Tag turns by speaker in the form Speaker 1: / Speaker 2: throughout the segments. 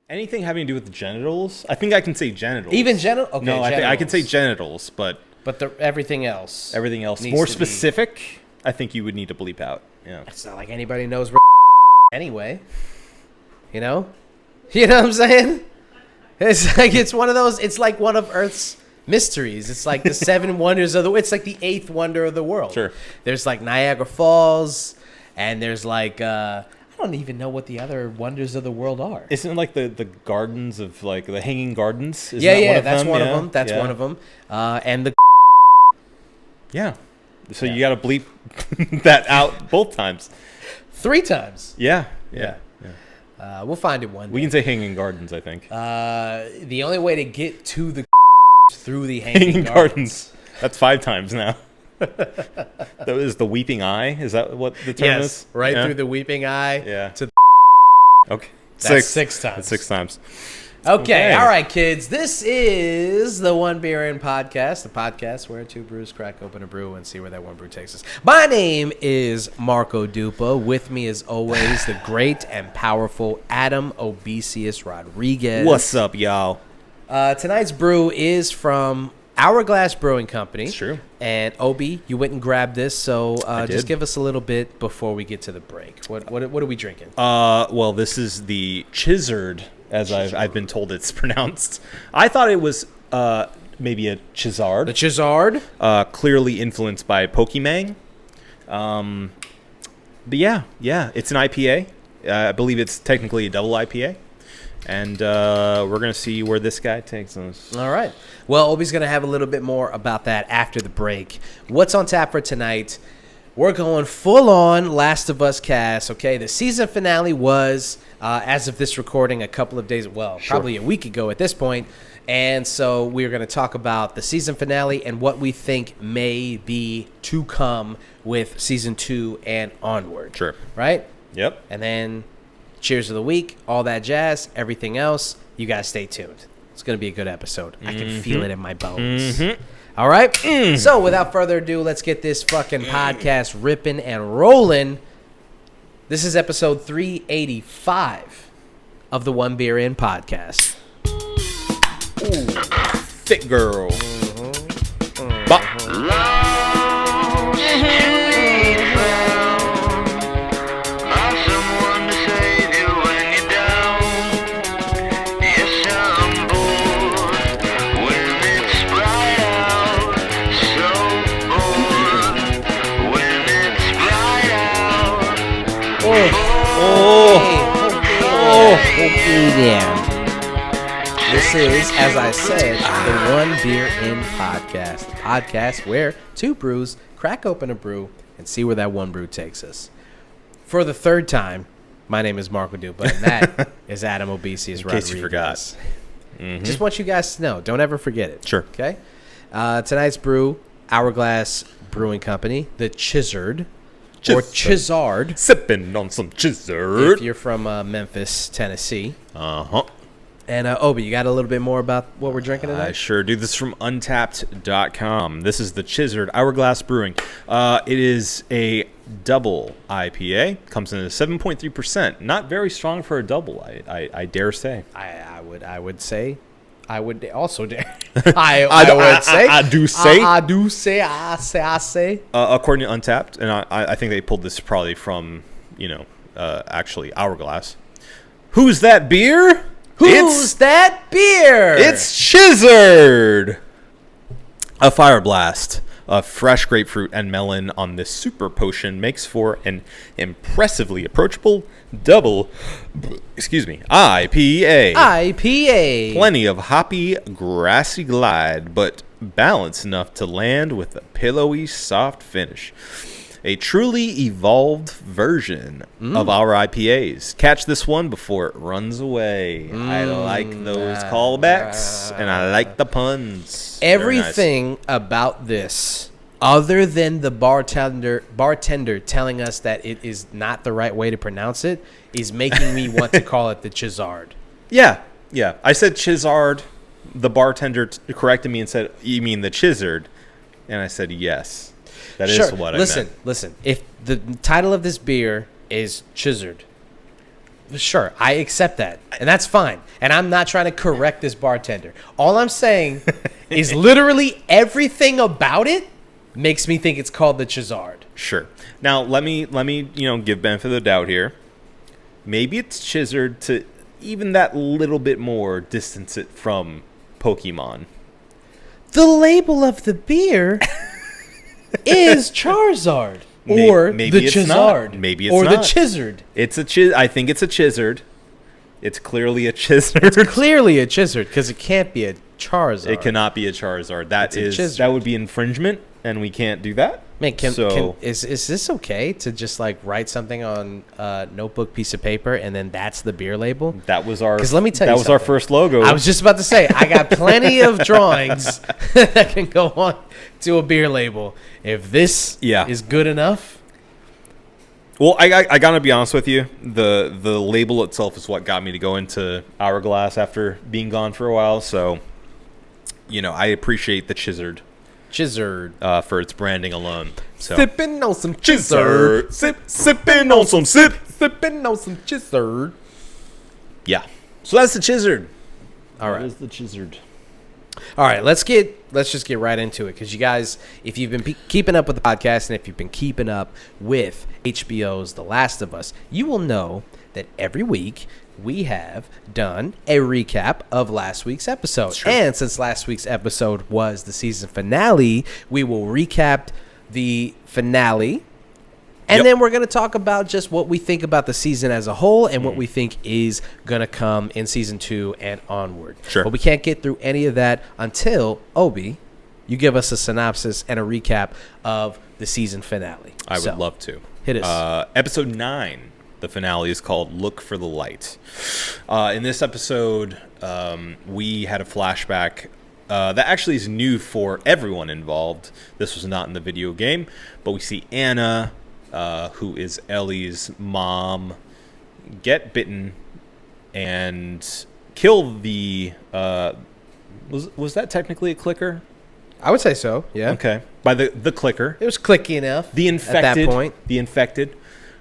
Speaker 1: Anything having to do with the genitals? I think I can say genitals.
Speaker 2: Even genital? Okay,
Speaker 1: no,
Speaker 2: genitals.
Speaker 1: I can say genitals, but
Speaker 2: everything else.
Speaker 1: Everything else. More specific, I think you would need to bleep out. Yeah.
Speaker 2: It's not like anybody knows anyway. You know? You know what I'm saying? It's like it's one of those. It's like one of Earth's mysteries. It's like the 7 wonders of the. It's like the 8th wonder of the world.
Speaker 1: Sure.
Speaker 2: There's like Niagara Falls, and there's like I don't even know what the other wonders of the world are.
Speaker 1: Isn't it like the gardens of like the Hanging Gardens? Isn't
Speaker 2: that's one of them. That's one of them. And the.
Speaker 1: Yeah. So you got to bleep that out both times.
Speaker 2: 3 times.
Speaker 1: Yeah.
Speaker 2: We'll find it one day.
Speaker 1: We can say Hanging Gardens, I think.
Speaker 2: The only way to get to the through the Hanging Gardens.
Speaker 1: That's 5 times now. That was the Weeping Eye. Is that what the term is?
Speaker 2: Right through the Weeping Eye.
Speaker 1: Yeah.
Speaker 2: To
Speaker 1: okay.
Speaker 2: That's 6 times.
Speaker 1: That's 6 times.
Speaker 2: Okay. All right, kids. This is the One Beer In podcast, the podcast where 2 brews crack open a brew and see where that one brew takes us. My name is Marco Dupa. With me, as always, the great and powerful Adam Obesius Rodriguez.
Speaker 1: What's up, y'all?
Speaker 2: Tonight's brew is from Hourglass Brewing Company.
Speaker 1: It's true.
Speaker 2: And Obi, you went and grabbed this, so just give us a little bit before we get to the break. What are we drinking?
Speaker 1: Well, this is the Chizzard, as I've been told it's pronounced. I thought it was maybe a Chizzard.
Speaker 2: The Chizzard?
Speaker 1: Clearly influenced by Pokemang. But yeah, it's an IPA. I believe it's technically a double IPA. And we're going to see where this guy takes us.
Speaker 2: All right. Well, Obi's going to have a little bit more about that after the break. What's on tap for tonight? We're going full-on Last of Us cast, okay? The season finale was, as of this recording, a couple of days, probably a week ago at this point. And so we're going to talk about the season finale and what we think may be to come with season 2 and onward.
Speaker 1: Sure.
Speaker 2: Right?
Speaker 1: Yep.
Speaker 2: And then cheers of the week, all that jazz, everything else. You guys stay tuned. It's going to be a good episode. I can feel it in my bones. All right? So without further ado, let's get this fucking podcast ripping and rolling. This is episode 385 of the One Beer In podcast.
Speaker 1: Ooh, thick girl.
Speaker 2: This is, as I said, the One Beer In podcast. The podcast where 2 brews crack open a brew and see where that one brew takes us. For the 3rd time, my name is Marco Dupa, and that is Adam Obesius Rodriguez.
Speaker 1: In case you forgot.
Speaker 2: Just want you guys to know. Don't ever forget it.
Speaker 1: Sure.
Speaker 2: Okay? Tonight's brew, Hourglass Brewing Company, the Chizzard. Or Chizzard.
Speaker 1: Sipping on some Chizzard.
Speaker 2: If you're from Memphis, Tennessee.
Speaker 1: Uh-huh.
Speaker 2: And Obi, you got a little bit more about what we're drinking tonight?
Speaker 1: I sure do. This is from Untapped.com. This is the Chizzard Hourglass Brewing. It is a double IPA. Comes in at 7.3%. Not very strong for a double, I dare say.
Speaker 2: I would say. I would also dare. I would say. I say.
Speaker 1: According to Untapped, and I think they pulled this probably from, actually Hourglass. Who's that beer?
Speaker 2: Who's that beer?
Speaker 1: It's Chizzard. A fire blast of fresh grapefruit and melon on this super potion makes for an impressively approachable double, IPA. Plenty of hoppy, grassy glide, but balanced enough to land with a pillowy, soft finish. A truly evolved version of our IPAs. Catch this one before it runs away. I like those callbacks, and I like the puns.
Speaker 2: Everything about this, other than the bartender telling us that it is not the right way to pronounce it, is making me want to call it the Chizzard.
Speaker 1: Yeah. I said Chizzard. The bartender corrected me and said, "You mean the Chizzard?" And I said, "Yes." That is what I meant.
Speaker 2: Listen. If the title of this beer is Chizzard, Sure, I accept that, and that's fine. And I'm not trying to correct this bartender. All I'm saying is literally everything about it makes me think it's called the Chizzard.
Speaker 1: Sure. Now let me give benefit of the doubt here. Maybe it's Chizzard to even that little bit more distance it from Pokemon.
Speaker 2: The label of the beer is Charizard. Or
Speaker 1: maybe
Speaker 2: the
Speaker 1: it's
Speaker 2: Chizzard.
Speaker 1: Not. Maybe it's
Speaker 2: or
Speaker 1: not.
Speaker 2: the Chizzard.
Speaker 1: I think it's a Chizzard. It's clearly a Chizzard.
Speaker 2: It's clearly a Chizzard because it can't be a Charizard.
Speaker 1: It cannot be a Charizard. That would be infringement, and we can't do that.
Speaker 2: Man, is this okay to just like write something on a notebook piece of paper and then that's the beer label?
Speaker 1: That was our.
Speaker 2: Because let me tell you,
Speaker 1: that was our first logo.
Speaker 2: I was just about to say I got plenty of drawings that can go on to a beer label. If this is good enough.
Speaker 1: Well, I gotta be honest with you. The label itself is what got me to go into Hourglass after being gone for a while. So, I appreciate the Chizzard for its branding alone. So.
Speaker 2: Sipping on some Chizzard.
Speaker 1: Sipping on some
Speaker 2: Sipping on some Chizzard.
Speaker 1: Yeah. So that's the Chizzard.
Speaker 2: All right.
Speaker 1: That is the Chizzard.
Speaker 2: All right, let's just get right into it because you guys, if you've been keeping up with the podcast and if you've been keeping up with HBO's The Last of Us, you will know that every week we have done a recap of last week's episode. And since last week's episode was the season finale, we will recap the finale. And then we're going to talk about just what we think about the season as a whole and what we think is going to come in season 2 and onward.
Speaker 1: Sure.
Speaker 2: But we can't get through any of that until, Obi, you give us a synopsis and a recap of the season finale.
Speaker 1: I would love to.
Speaker 2: Hit us.
Speaker 1: Episode 9, the finale, is called Look for the Light. In this episode, we had a flashback that actually is new for everyone involved. This was not in the video game, but we see Anna, who is Ellie's mom, get bitten and kill the was that technically a clicker?
Speaker 2: I would say so, yeah.
Speaker 1: Okay. By the clicker.
Speaker 2: It was clicky enough
Speaker 1: the infected,
Speaker 2: at that point.
Speaker 1: The infected,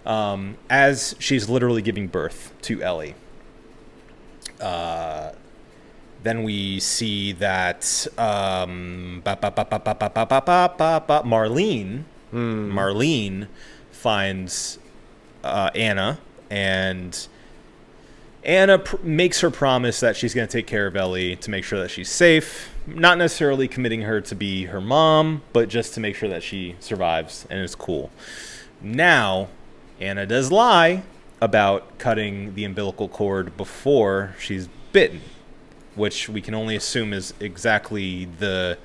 Speaker 1: as she's literally giving birth to Ellie. Then we see that Marlene finds Anna, and Anna makes her promise that she's going to take care of Ellie to make sure that she's safe. Not necessarily committing her to be her mom, but just to make sure that she survives and is cool. Now, Anna does lie about cutting the umbilical cord before she's bitten, which we can only assume is exactly the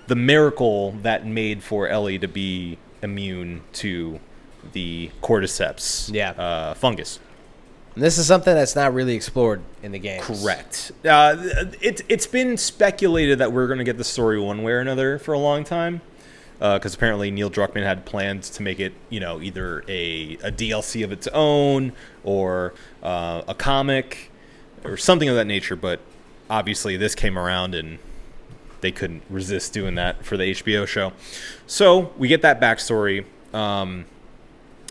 Speaker 1: miracle that made for Ellie to be immune to the cordyceps fungus.
Speaker 2: And this is something that's not really explored in the games.
Speaker 1: Correct. It's been speculated that we're going to get the story one way or another for a long time, because apparently Neil Druckmann had plans to make it, either a DLC of its own or a comic or something of that nature. But obviously this came around and they couldn't resist doing that for the HBO show. So we get that backstory, and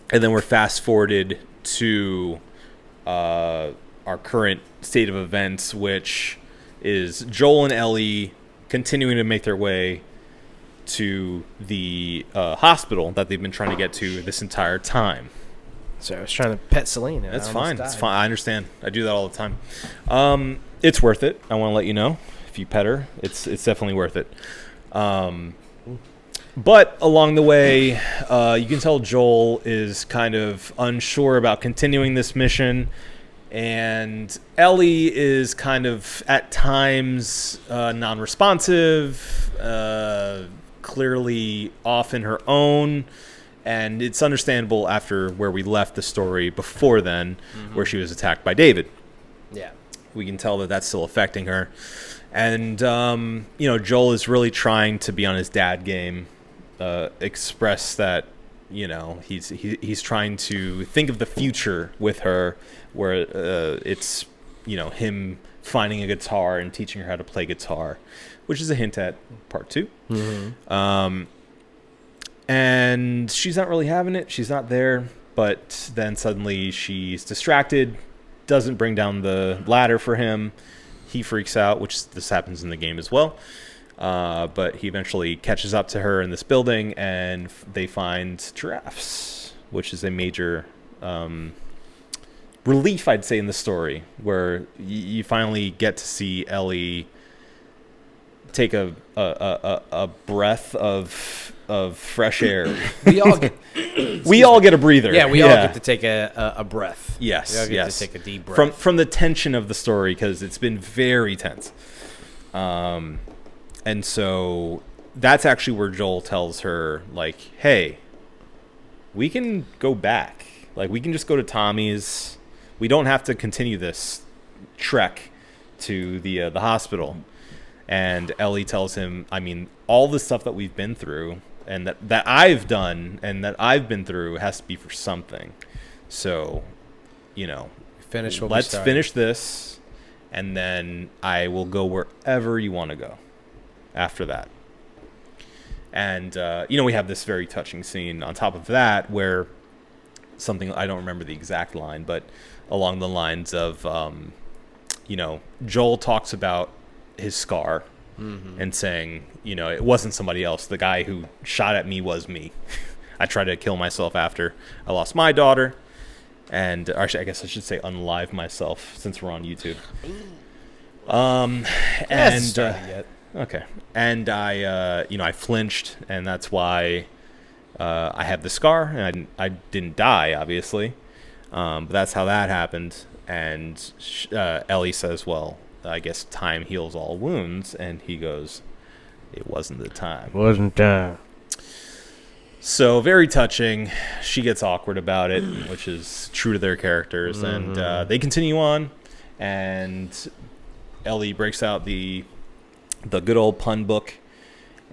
Speaker 1: then we're fast forwarded to our current state of events, which is Joel and Ellie continuing to make their way to the hospital that they've been trying to get to this entire time.
Speaker 2: So I was trying to pet Celine.
Speaker 1: That's fine. It's fine. I understand. I do that all the time. It's worth it. I want to let you know. If you pet her, it's definitely worth it. But along the way, you can tell Joel is kind of unsure about continuing this mission, and Ellie is kind of at times non-responsive, clearly off in her own, and it's understandable after where we left the story before then, where she was attacked by David.
Speaker 2: Yeah, we
Speaker 1: can tell that that's still affecting her. And, Joel is really trying to be on his dad game, express that, he's trying to think of the future with her, where it's, him finding a guitar and teaching her how to play guitar, which is a hint at part 2.
Speaker 2: Mm-hmm.
Speaker 1: And she's not really having it. She's not there. but then suddenly she's distracted, doesn't bring down the ladder for him. He freaks out, which this happens in the game as well. But he eventually catches up to her in this building, and they find giraffes, which is a major relief, I'd say, in the story, where you finally get to see Ellie take a breath of fresh air.
Speaker 2: We all get
Speaker 1: a breather.
Speaker 2: Yeah, we all get to take a breath.
Speaker 1: Yes,
Speaker 2: we all get
Speaker 1: yes.
Speaker 2: to take a deep breath
Speaker 1: from the tension of the story, because it's been very tense. And so that's actually where Joel tells her, like, hey, we can go back. Like, we can just go to Tommy's. We don't have to continue this trek to the hospital. And Ellie tells him, I mean, all the stuff that we've been through and that I've done and that I've been through has to be for something. So, let's finish this, and then I will go wherever you want to go after that. And, we have this very touching scene on top of that where something, I don't remember the exact line, but along the lines of, Joel talks about his scar and saying, it wasn't somebody else. The guy who shot at me was me. I tried to kill myself after I lost my daughter. And actually, I guess I should say unalive myself, since we're on YouTube. Okay. And I flinched, and that's why I have the scar, and I didn't die, obviously. But that's how that happened. And Ellie says, well, I guess time heals all wounds. And he goes, it wasn't the time.
Speaker 3: Wasn't time.
Speaker 1: So very touching. She gets awkward about it, which is true to their characters. And they continue on. And Ellie breaks out the good old pun book.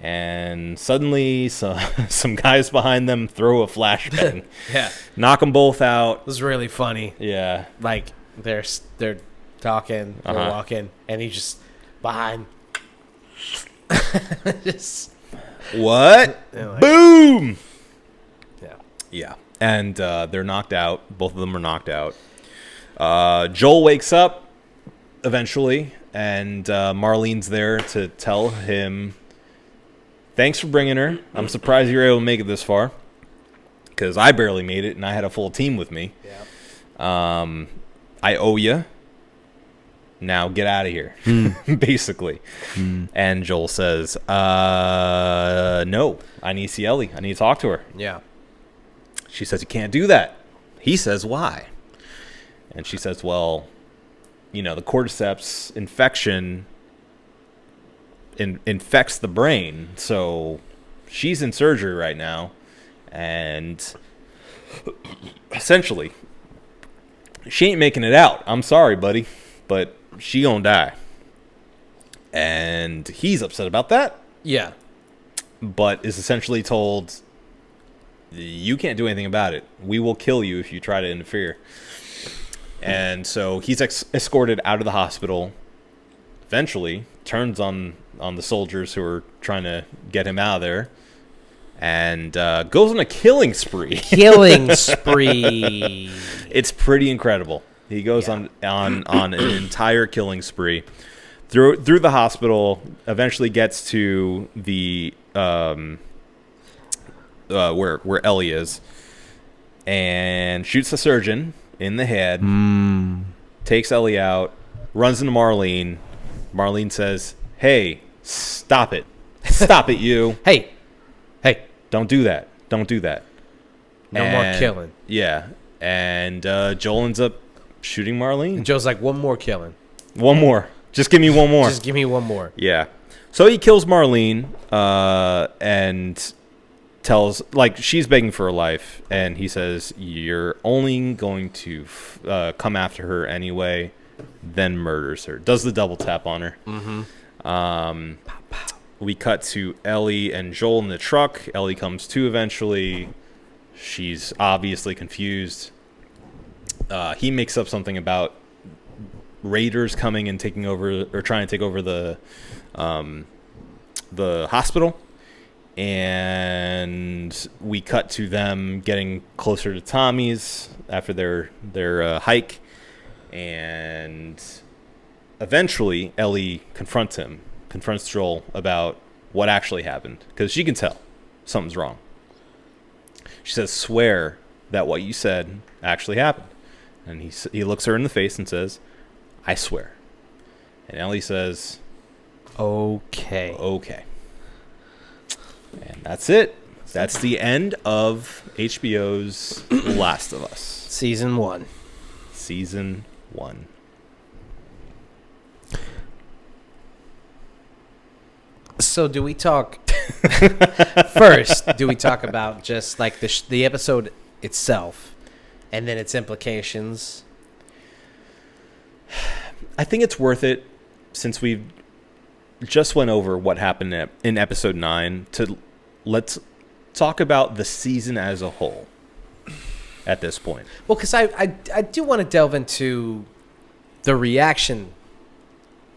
Speaker 1: And suddenly some guys behind them throw a flashbang.
Speaker 2: Yeah.
Speaker 1: Knock them both out.
Speaker 2: It was really funny.
Speaker 1: Yeah.
Speaker 2: Like, they're talking, they're walking, and he's just behind. Just
Speaker 1: what?
Speaker 2: Like,
Speaker 1: boom.
Speaker 2: Yeah.
Speaker 1: And they're knocked out. Both of them are knocked out. Joel wakes up eventually, and Marlene's there to tell him, thanks for bringing her. I'm surprised you were able to make it this far, because I barely made it, and I had a full team with me.
Speaker 2: Yeah.
Speaker 1: I owe you. Now get out of here, basically. And Joel says, no, I need to see Ellie. I need to talk to her.
Speaker 2: Yeah.
Speaker 1: She says, you can't do that. He says, why? And she says, well, the cordyceps infection infects the brain. So she's in surgery right now. And essentially, she ain't making it out. I'm sorry, buddy, but she gonna die. And he's upset about that.
Speaker 2: Yeah.
Speaker 1: But is essentially told, you can't do anything about it. We will kill you if you try to interfere. And so he's escorted out of the hospital. Eventually, turns on the soldiers who are trying to get him out of there. And goes on a killing spree. It's pretty incredible. He goes on an entire killing spree through the hospital. Eventually gets to the where Ellie is, and shoots the surgeon in the head. Takes Ellie out. Runs into Marlene. Marlene says, "Hey, stop it! Stop it, you!
Speaker 2: Hey,
Speaker 1: don't do that! Don't do that!
Speaker 2: No more killing."
Speaker 1: Yeah, and Joel ends up shooting Marlene.
Speaker 2: And Joe's like, one more killing.
Speaker 1: One more. Just give me one more.
Speaker 2: Just give me one more.
Speaker 1: Yeah. So he kills Marlene and tells, like, she's begging for her life. And he says, you're only going to come after her anyway, then murders her. Does the double tap on her. We cut to Ellie and Joel in the truck. Ellie comes to eventually. She's obviously confused. He makes up something about raiders coming and taking over, or trying to take over the hospital. and we cut to them getting closer to Tommy's after their hike, and eventually Ellie confronts Joel about what actually happened, because she can tell something's wrong. She says, "Swear that what you said actually happened." And he looks her in the face and says, "I swear." And Ellie says,
Speaker 2: Okay.
Speaker 1: And that's it. That's the end of HBO's Last of Us.
Speaker 2: Season 1.
Speaker 1: Season 1.
Speaker 2: So do we talk first? Do we talk about just like the episode itself, and then its implications?
Speaker 1: I think it's worth it, since we've just went over what happened in episode 9, to let's talk about the season as a whole at this point.
Speaker 2: Well, because I do want to delve into the reaction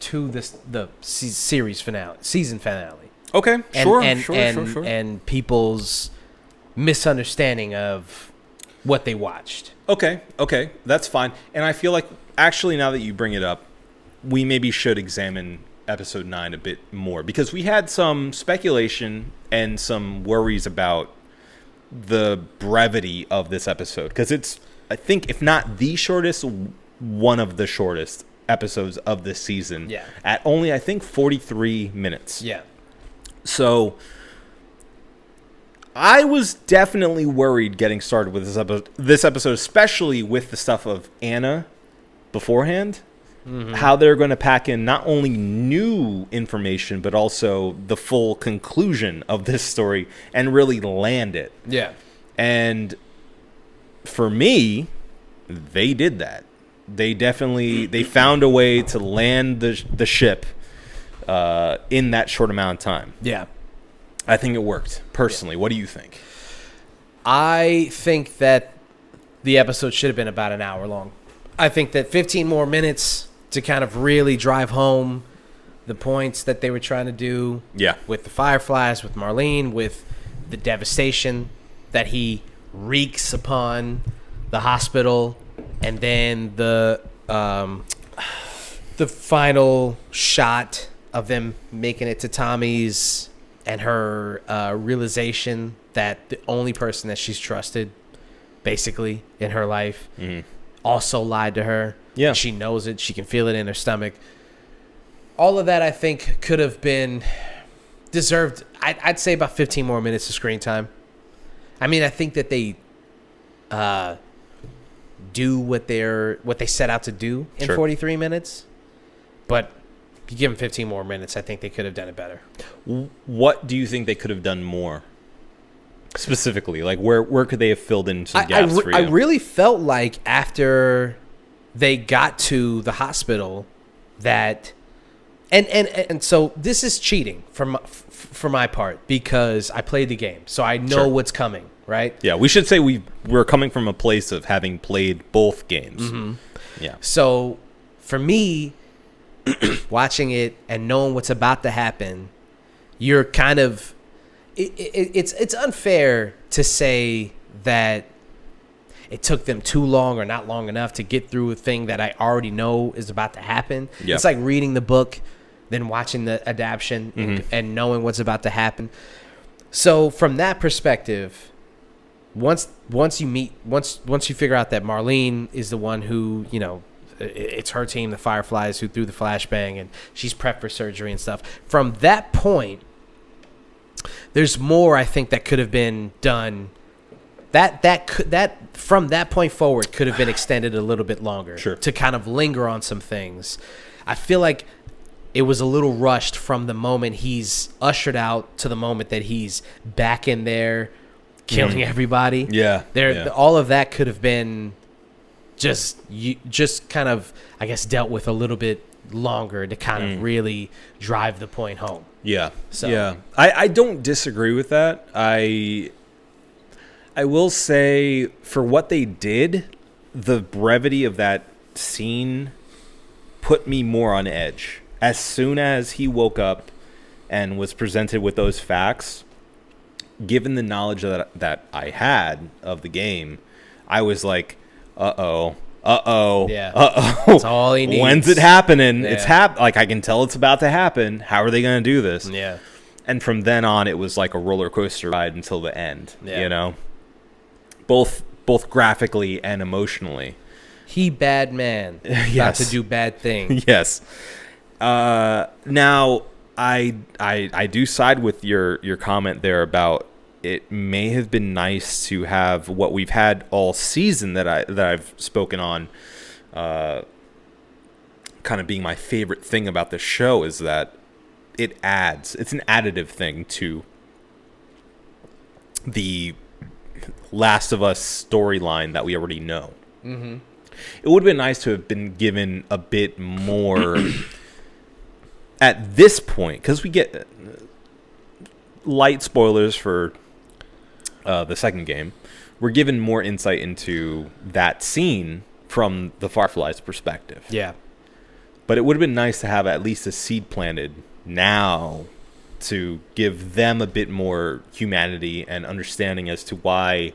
Speaker 2: to the season finale.
Speaker 1: Okay, sure.
Speaker 2: And people's misunderstanding of what they watched.
Speaker 1: Okay, that's fine. And I feel like, actually, now that you bring it up, we maybe should examine episode 9 a bit more, because we had some speculation and some worries about the brevity of this episode, because it's, I think, if not the shortest, one of the shortest episodes of this season.
Speaker 2: Yeah.
Speaker 1: At only, I think, 43 minutes.
Speaker 2: Yeah.
Speaker 1: So I was definitely worried getting started with this episode, especially with the stuff of Anna beforehand. Mm-hmm. How they're going to pack in not only new information, but also the full conclusion of this story and really land it.
Speaker 2: Yeah.
Speaker 1: And for me, they did that. They found a way to land the ship in that short amount of time.
Speaker 2: Yeah.
Speaker 1: I think it worked, personally. Yeah. What do you think?
Speaker 2: I think that the episode should have been about an hour long. I think that 15 more minutes to kind of really drive home the points that they were trying to do.
Speaker 1: Yeah.
Speaker 2: With the Fireflies, with Marlene, with the devastation that he wreaks upon the hospital, and then the final shot of them making it to Tommy's, and her realization that the only person that she's trusted, basically, in her life, also lied to her.
Speaker 1: Yeah.
Speaker 2: She knows it. She can feel it in her stomach. All of that, I think, could have been deserved, I'd say, about 15 more minutes of screen time. I mean, I think that they do what they set out to do in 43 minutes. But if you give them 15 more minutes, I think they could have done it better.
Speaker 1: What do you think they could have done more? Specifically, like where could they have filled in some gaps for you?
Speaker 2: I really felt like after they got to the hospital that, and so this is cheating for my part, because I played the game, so I know what's coming, right?
Speaker 1: Yeah, we should say we're coming from a place of having played both games. Mm-hmm. Yeah.
Speaker 2: So for me, watching it and knowing what's about to happen, you're kind of, it's unfair to say that it took them too long or not long enough to get through a thing that I already know is about to happen. Yep. It's like reading the book, then watching the adaptation and knowing what's about to happen. So from that perspective, once you figure out that Marlene is the one who, you know, it's her team, the Fireflies, who threw the flashbang, and she's prepped for surgery and stuff. From that point, there's more, I think, that could have been done. That from that point forward could have been extended a little bit longer to kind of linger on some things. I feel like it was a little rushed from the moment he's ushered out to the moment that he's back in there killing everybody.
Speaker 1: Yeah.
Speaker 2: All of that could have been just kind of, I guess, dealt with a little bit longer to kind of really drive the point home.
Speaker 1: Yeah. So yeah, I don't disagree with that. I will say, for what they did, the brevity of that scene put me more on edge. As soon as he woke up and was presented with those facts, given the knowledge that I had of the game, I was like, uh-oh.
Speaker 2: Yeah. That's all he needs.
Speaker 1: When's it happening?
Speaker 2: Yeah.
Speaker 1: It's like, I can tell it's about to happen. How are they going to do this?
Speaker 2: Yeah.
Speaker 1: And from then on, it was like a roller coaster ride until the end,
Speaker 2: Yeah.
Speaker 1: you know? Both graphically and emotionally.
Speaker 2: He bad man.
Speaker 1: Yes.
Speaker 2: About to do bad things.
Speaker 1: Yes. Now, I do side with your comment there about it may have been nice to have what we've had all season that I've spoken on, kind of being my favorite thing about the show is that it's an additive thing to the Last of Us storyline that we already know.
Speaker 2: Mm-hmm.
Speaker 1: It would have been nice to have been given a bit more at this point, because we get light spoilers for the second game. We're given more insight into that scene from the Firefly's perspective.
Speaker 2: Yeah.
Speaker 1: But it would have been nice to have at least a seed planted now to give them a bit more humanity and understanding as to why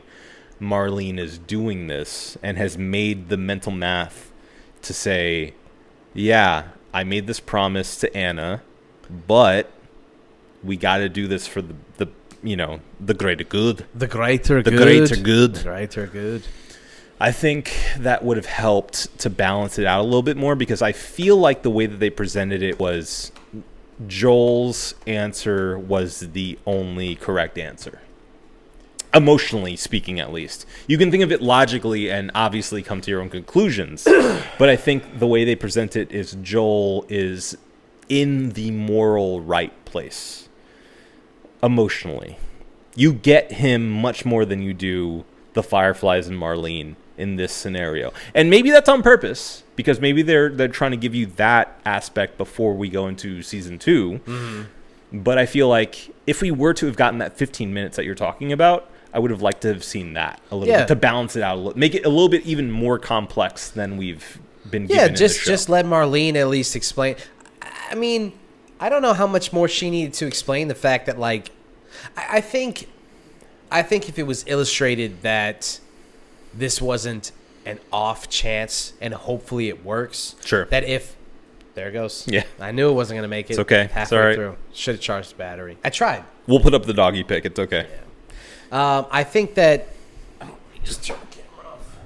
Speaker 1: Marlene is doing this and has made the mental math to say, yeah, I made this promise to Anna, but we got to do this for the greater good.
Speaker 2: The greater
Speaker 1: The
Speaker 2: good.
Speaker 1: greater good.
Speaker 2: The greater good.
Speaker 1: I think that would have helped to balance it out a little bit more, because I feel like the way that they presented it was Joel's answer was the only correct answer. Emotionally speaking, at least. You can think of it logically and obviously come to your own conclusions. But I think the way they present it is Joel is in the moral right place. Emotionally. You get him much more than you do the Fireflies and Marlene in this scenario. And maybe that's on purpose, because maybe they're trying to give you that aspect before we go into season 2.
Speaker 2: Mm-hmm.
Speaker 1: But I feel like if we were to have gotten that 15 minutes that you're talking about, I would have liked to have seen that a little bit, to balance it out a little, make it a little bit even more complex than we've been given in the show.
Speaker 2: Just let Marlene at least explain. I mean, I don't know how much more she needed to explain the fact that, like, I think if it was illustrated that this wasn't an off chance and hopefully it works.
Speaker 1: Sure.
Speaker 2: That if there it goes.
Speaker 1: Yeah.
Speaker 2: I knew it wasn't going to make it.
Speaker 1: It's okay.
Speaker 2: Halfway
Speaker 1: It's all right.
Speaker 2: through. Should have charged the battery. I tried.
Speaker 1: We'll put up the doggy pic. It's okay.
Speaker 2: Yeah. I think that. Let me just turn the camera off.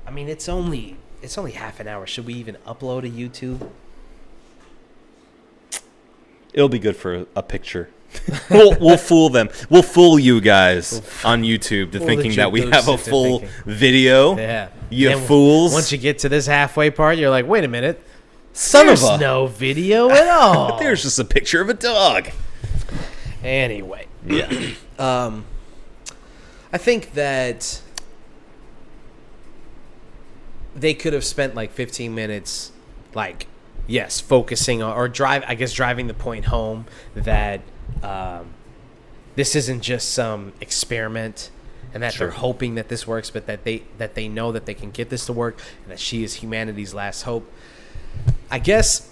Speaker 2: I mean, it's only half an hour. Should we even upload to YouTube?
Speaker 1: It'll be good for a picture. We'll fool them. We'll fool you guys on YouTube to thinking that we have a full video.
Speaker 2: Yeah.
Speaker 1: You
Speaker 2: And
Speaker 1: fools.
Speaker 2: Once you get to this halfway part, you're like, wait a minute.
Speaker 1: There's
Speaker 2: There's no video at all.
Speaker 1: There's just a picture of a dog.
Speaker 2: Anyway.
Speaker 1: Yeah.
Speaker 2: I think that they could have spent like 15 minutes, like, yes, focusing on, or driving the point home that this isn't just some experiment, and that they're hoping that this works, but that they know that they can get this to work, and that she is humanity's last hope. I guess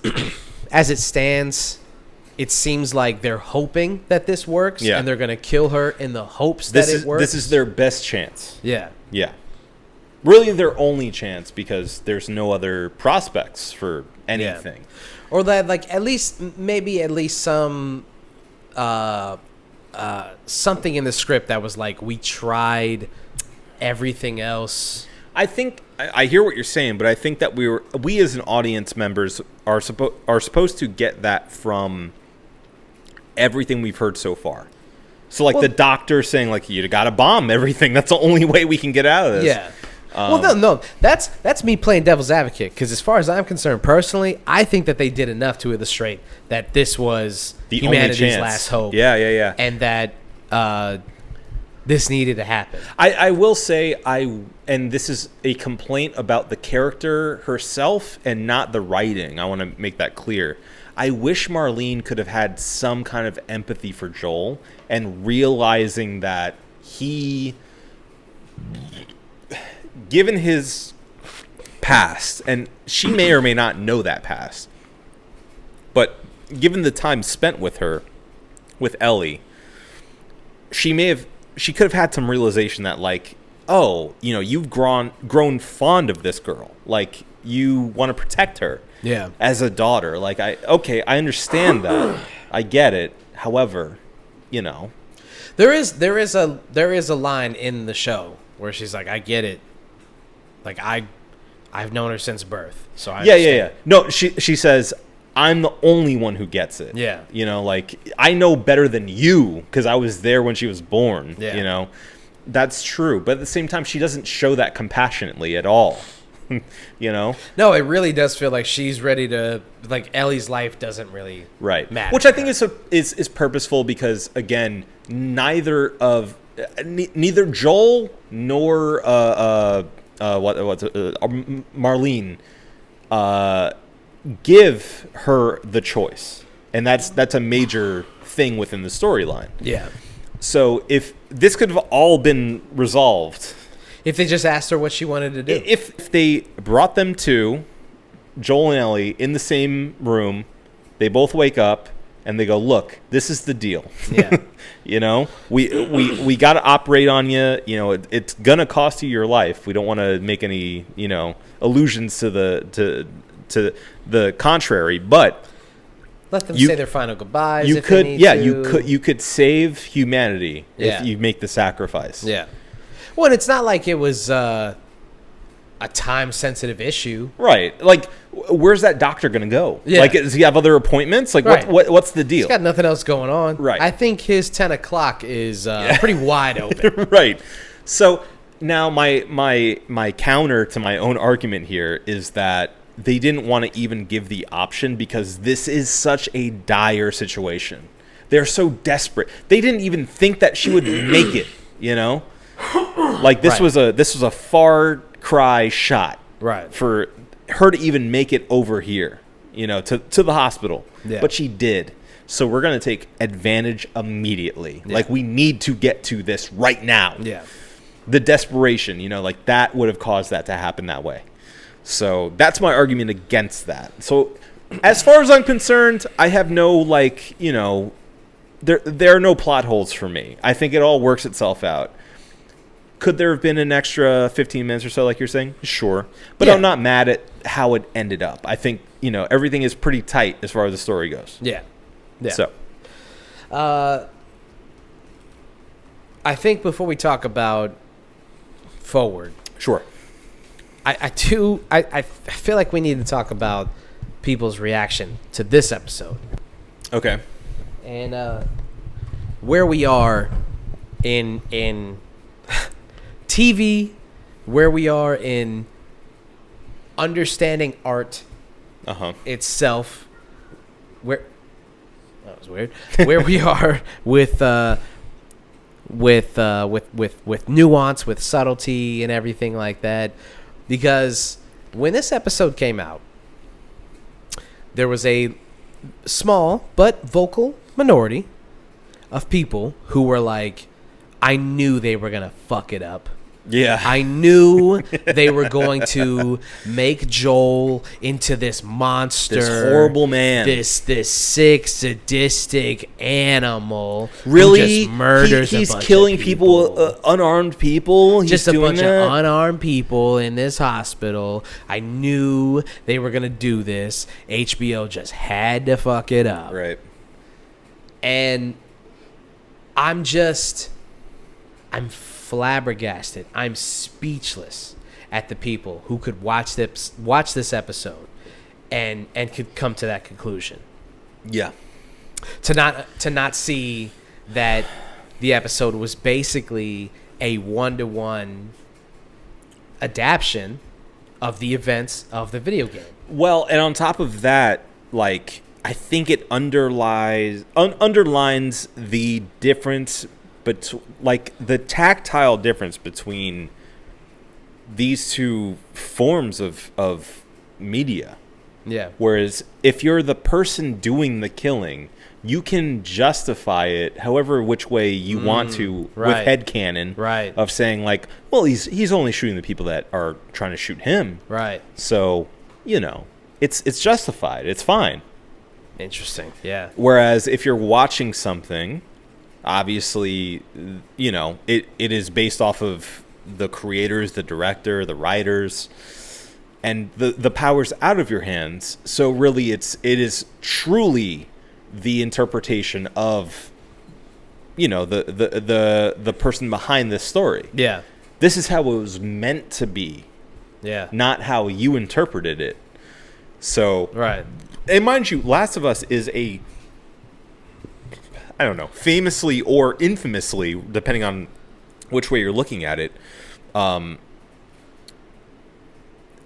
Speaker 2: as it stands, it seems like they're hoping that this works, and they're going to kill her in the hopes that it works.
Speaker 1: This is their best chance.
Speaker 2: Yeah.
Speaker 1: Yeah. Really their only chance, because there's no other prospects for anything.
Speaker 2: Yeah. Or that, like, at least some something in the script that was like, we tried everything else.
Speaker 1: I think I hear what you're saying, but I think that we as an audience members are supposed to get that from everything we've heard so far. So, like, the doctor saying, like, you got to bomb everything. That's the only way we can get out of this.
Speaker 2: Yeah. No, that's me playing devil's advocate, because as far as I'm concerned, personally, I think that they did enough to illustrate that this was
Speaker 1: the
Speaker 2: humanity's last hope.
Speaker 1: Yeah.
Speaker 2: And that this needed to happen.
Speaker 1: I will say, and this is a complaint about the character herself and not the writing. I want to make that clear. I wish Marlene could have had some kind of empathy for Joel and realizing that given his past, and she may or may not know that past, but given the time spent with her, with Ellie, she could have had some realization that, like, oh, you know, you've grown fond of this girl. Like, you want to protect her.
Speaker 2: Yeah.
Speaker 1: As a daughter. Like, I understand that. I get it. However, you know.
Speaker 2: There is a line in the show where she's like, I get it. Like, I've known her since birth. So I understand.
Speaker 1: Yeah. No, she says, I'm the only one who gets it.
Speaker 2: Yeah.
Speaker 1: You know, like, I know better than you because I was there when she was born.
Speaker 2: Yeah.
Speaker 1: You know. That's true, but at the same time, she doesn't show that compassionately at all. You know?
Speaker 2: No, it really does feel like she's ready to, like, Ellie's life doesn't really matter.
Speaker 1: Which I think is purposeful because, again, neither Joel nor Marlene give her the choice, and that's a major thing within the storyline.
Speaker 2: Yeah.
Speaker 1: So if this could have all been resolved,
Speaker 2: if they just asked her what she wanted to do,
Speaker 1: if they brought them to Joel and Ellie in the same room, they both wake up and they go, "Look, this is the deal.
Speaker 2: Yeah,
Speaker 1: you know, we got to operate on you. You know, it's gonna cost you your life. We don't want to make any allusions to the contrary, but."
Speaker 2: Let them say their final goodbyes.
Speaker 1: You could save humanity if you make the sacrifice.
Speaker 2: Yeah. Well, it's not like it was a time-sensitive issue,
Speaker 1: right? Like, where's that doctor going to go?
Speaker 2: Yeah.
Speaker 1: Like, does he have other appointments? Like,
Speaker 2: right.
Speaker 1: what's the deal?
Speaker 2: He's got nothing else going on,
Speaker 1: right?
Speaker 2: I think his 10 o'clock is pretty wide open,
Speaker 1: right? So now my counter to my own argument here is that they didn't want to even give the option because this is such a dire situation. They're so desperate. They didn't even think that she would make it, you know? Like, this was a far cry shot,
Speaker 2: right,
Speaker 1: for her to even make it over here, you know, to the hospital.
Speaker 2: Yeah.
Speaker 1: But she did. So we're going to take advantage immediately.
Speaker 2: Yeah.
Speaker 1: Like, we need to get to this right now.
Speaker 2: Yeah.
Speaker 1: The desperation, you know, like, that would have caused that to happen that way. So that's my argument against that. So as far as I'm concerned, I have no, like, you know, there are no plot holes for me. I think it all works itself out. Could there have been an extra 15 minutes or so, like you're saying? Sure. But I'm not mad at how it ended up. I think, you know, everything is pretty tight as far as the story goes.
Speaker 2: Yeah. Yeah.
Speaker 1: So.
Speaker 2: I think before we talk about forward.
Speaker 1: Sure.
Speaker 2: I feel like we need to talk about people's reaction to this episode.
Speaker 1: Okay.
Speaker 2: And where we are in TV, where we are in understanding art itself. That was weird. Where we are with nuance, with subtlety, and everything like that. Because when this episode came out, there was a small but vocal minority of people who were like, I knew they were going to fuck it up.
Speaker 1: Yeah.
Speaker 2: I knew they were going to make Joel into this monster.
Speaker 1: This horrible man.
Speaker 2: This sick, sadistic animal.
Speaker 1: Really?
Speaker 2: Who just murders
Speaker 1: he's
Speaker 2: a bunch
Speaker 1: killing
Speaker 2: of people.
Speaker 1: Unarmed people.
Speaker 2: Just
Speaker 1: he's
Speaker 2: a
Speaker 1: doing
Speaker 2: bunch
Speaker 1: that?
Speaker 2: of unarmed people in this hospital. I knew they were going to do this. HBO just had to fuck it up.
Speaker 1: Right.
Speaker 2: And I'm flabbergasted. I'm speechless at the people who could watch this episode and could come to that conclusion.
Speaker 1: Yeah.
Speaker 2: To not see that the episode was basically a 1-to-1 adaptation of the events of the video game.
Speaker 1: Well, and on top of that, like, I think it underlines the difference, but like the tactile difference between these two forms of media.
Speaker 2: Yeah.
Speaker 1: Whereas if you're the person doing the killing, you can justify it however which way you want to,
Speaker 2: right.
Speaker 1: with headcanon,
Speaker 2: right.
Speaker 1: of saying like, well, he's only shooting the people that are trying to shoot him.
Speaker 2: Right.
Speaker 1: So, you know, it's justified. It's fine.
Speaker 2: Interesting. Yeah.
Speaker 1: Whereas if you're watching something, Obviously, it is based off of the creators, the director, the writers, and the power's out of your hands. So really, it is truly the interpretation of, the person behind this story.
Speaker 2: Yeah.
Speaker 1: This is how it was meant to be.
Speaker 2: Yeah.
Speaker 1: Not how you interpreted it. So,
Speaker 2: right.
Speaker 1: And mind you, Last of Us is famously or infamously, depending on which way you're looking at it,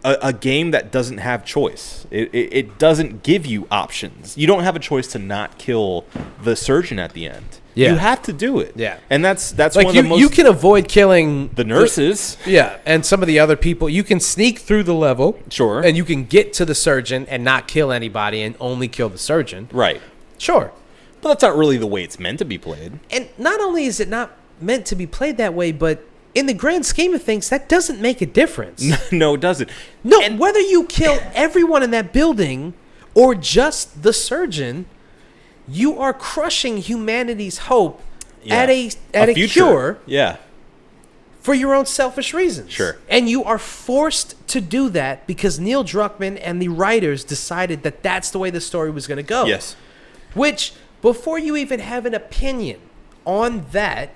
Speaker 1: a game that doesn't have choice. It doesn't give you options. You don't have a choice to not kill the surgeon at the end.
Speaker 2: Yeah.
Speaker 1: You have to do it.
Speaker 2: Yeah.
Speaker 1: And that's
Speaker 2: Like
Speaker 1: one of the most...
Speaker 2: You can avoid killing
Speaker 1: the nurses.
Speaker 2: And some of the other people. You can sneak through the level.
Speaker 1: Sure.
Speaker 2: And you can get to the surgeon and not kill anybody and only kill the surgeon.
Speaker 1: Right.
Speaker 2: Sure.
Speaker 1: But that's not really the way it's meant to be played.
Speaker 2: And not only is it not meant to be played that way, but in the grand scheme of things, that doesn't make a difference.
Speaker 1: No, it doesn't.
Speaker 2: No, and whether you kill everyone in that building or just the surgeon, you are crushing humanity's hope at a cure for your own selfish reasons.
Speaker 1: Sure.
Speaker 2: And you are forced to do that because Neil Druckmann and the writers decided that that's the way the story was going to go.
Speaker 1: Yes.
Speaker 2: Which, before you even have an opinion on that,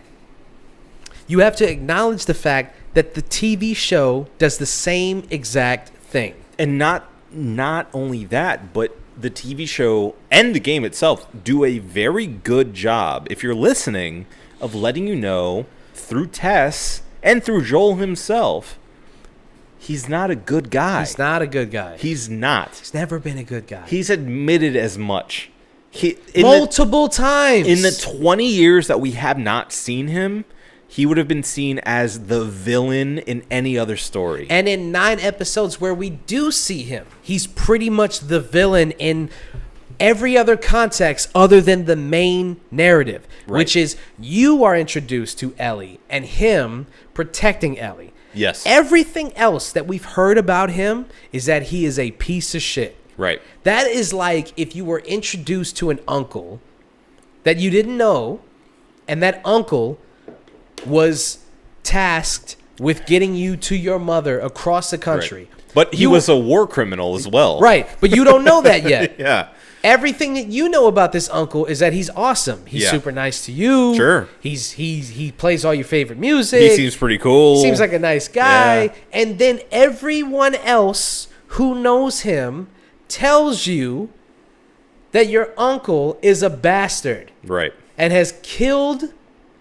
Speaker 2: you have to acknowledge the fact that the TV show does the same exact thing.
Speaker 1: And not only that, but the TV show and the game itself do a very good job, if you're listening, of letting you know through Tess and through Joel himself, he's not a good guy.
Speaker 2: He's not a good guy.
Speaker 1: He's not.
Speaker 2: He's never been a good guy.
Speaker 1: He's admitted as much.
Speaker 2: Multiple times.
Speaker 1: In the 20 years that we have not seen him, he would have been seen as the villain in any other story.
Speaker 2: And in 9 episodes where we do see him, he's pretty much the villain in every other context other than the main narrative, which is you are introduced to Ellie and him protecting Ellie.
Speaker 1: Yes.
Speaker 2: Everything else that we've heard about him is that he is a piece of shit.
Speaker 1: Right.
Speaker 2: That is like if you were introduced to an uncle that you didn't know, and that uncle was tasked with getting you to your mother across the country.
Speaker 1: Right. But he was a war criminal as well.
Speaker 2: Right. But you don't know that yet.
Speaker 1: Yeah.
Speaker 2: Everything that you know about this uncle is that he's awesome. He's super nice to you.
Speaker 1: Sure.
Speaker 2: He plays all your favorite music.
Speaker 1: He seems pretty cool.
Speaker 2: Seems like a nice guy.
Speaker 1: Yeah.
Speaker 2: And then everyone else who knows him tells you that your uncle is a bastard.
Speaker 1: Right.
Speaker 2: And has killed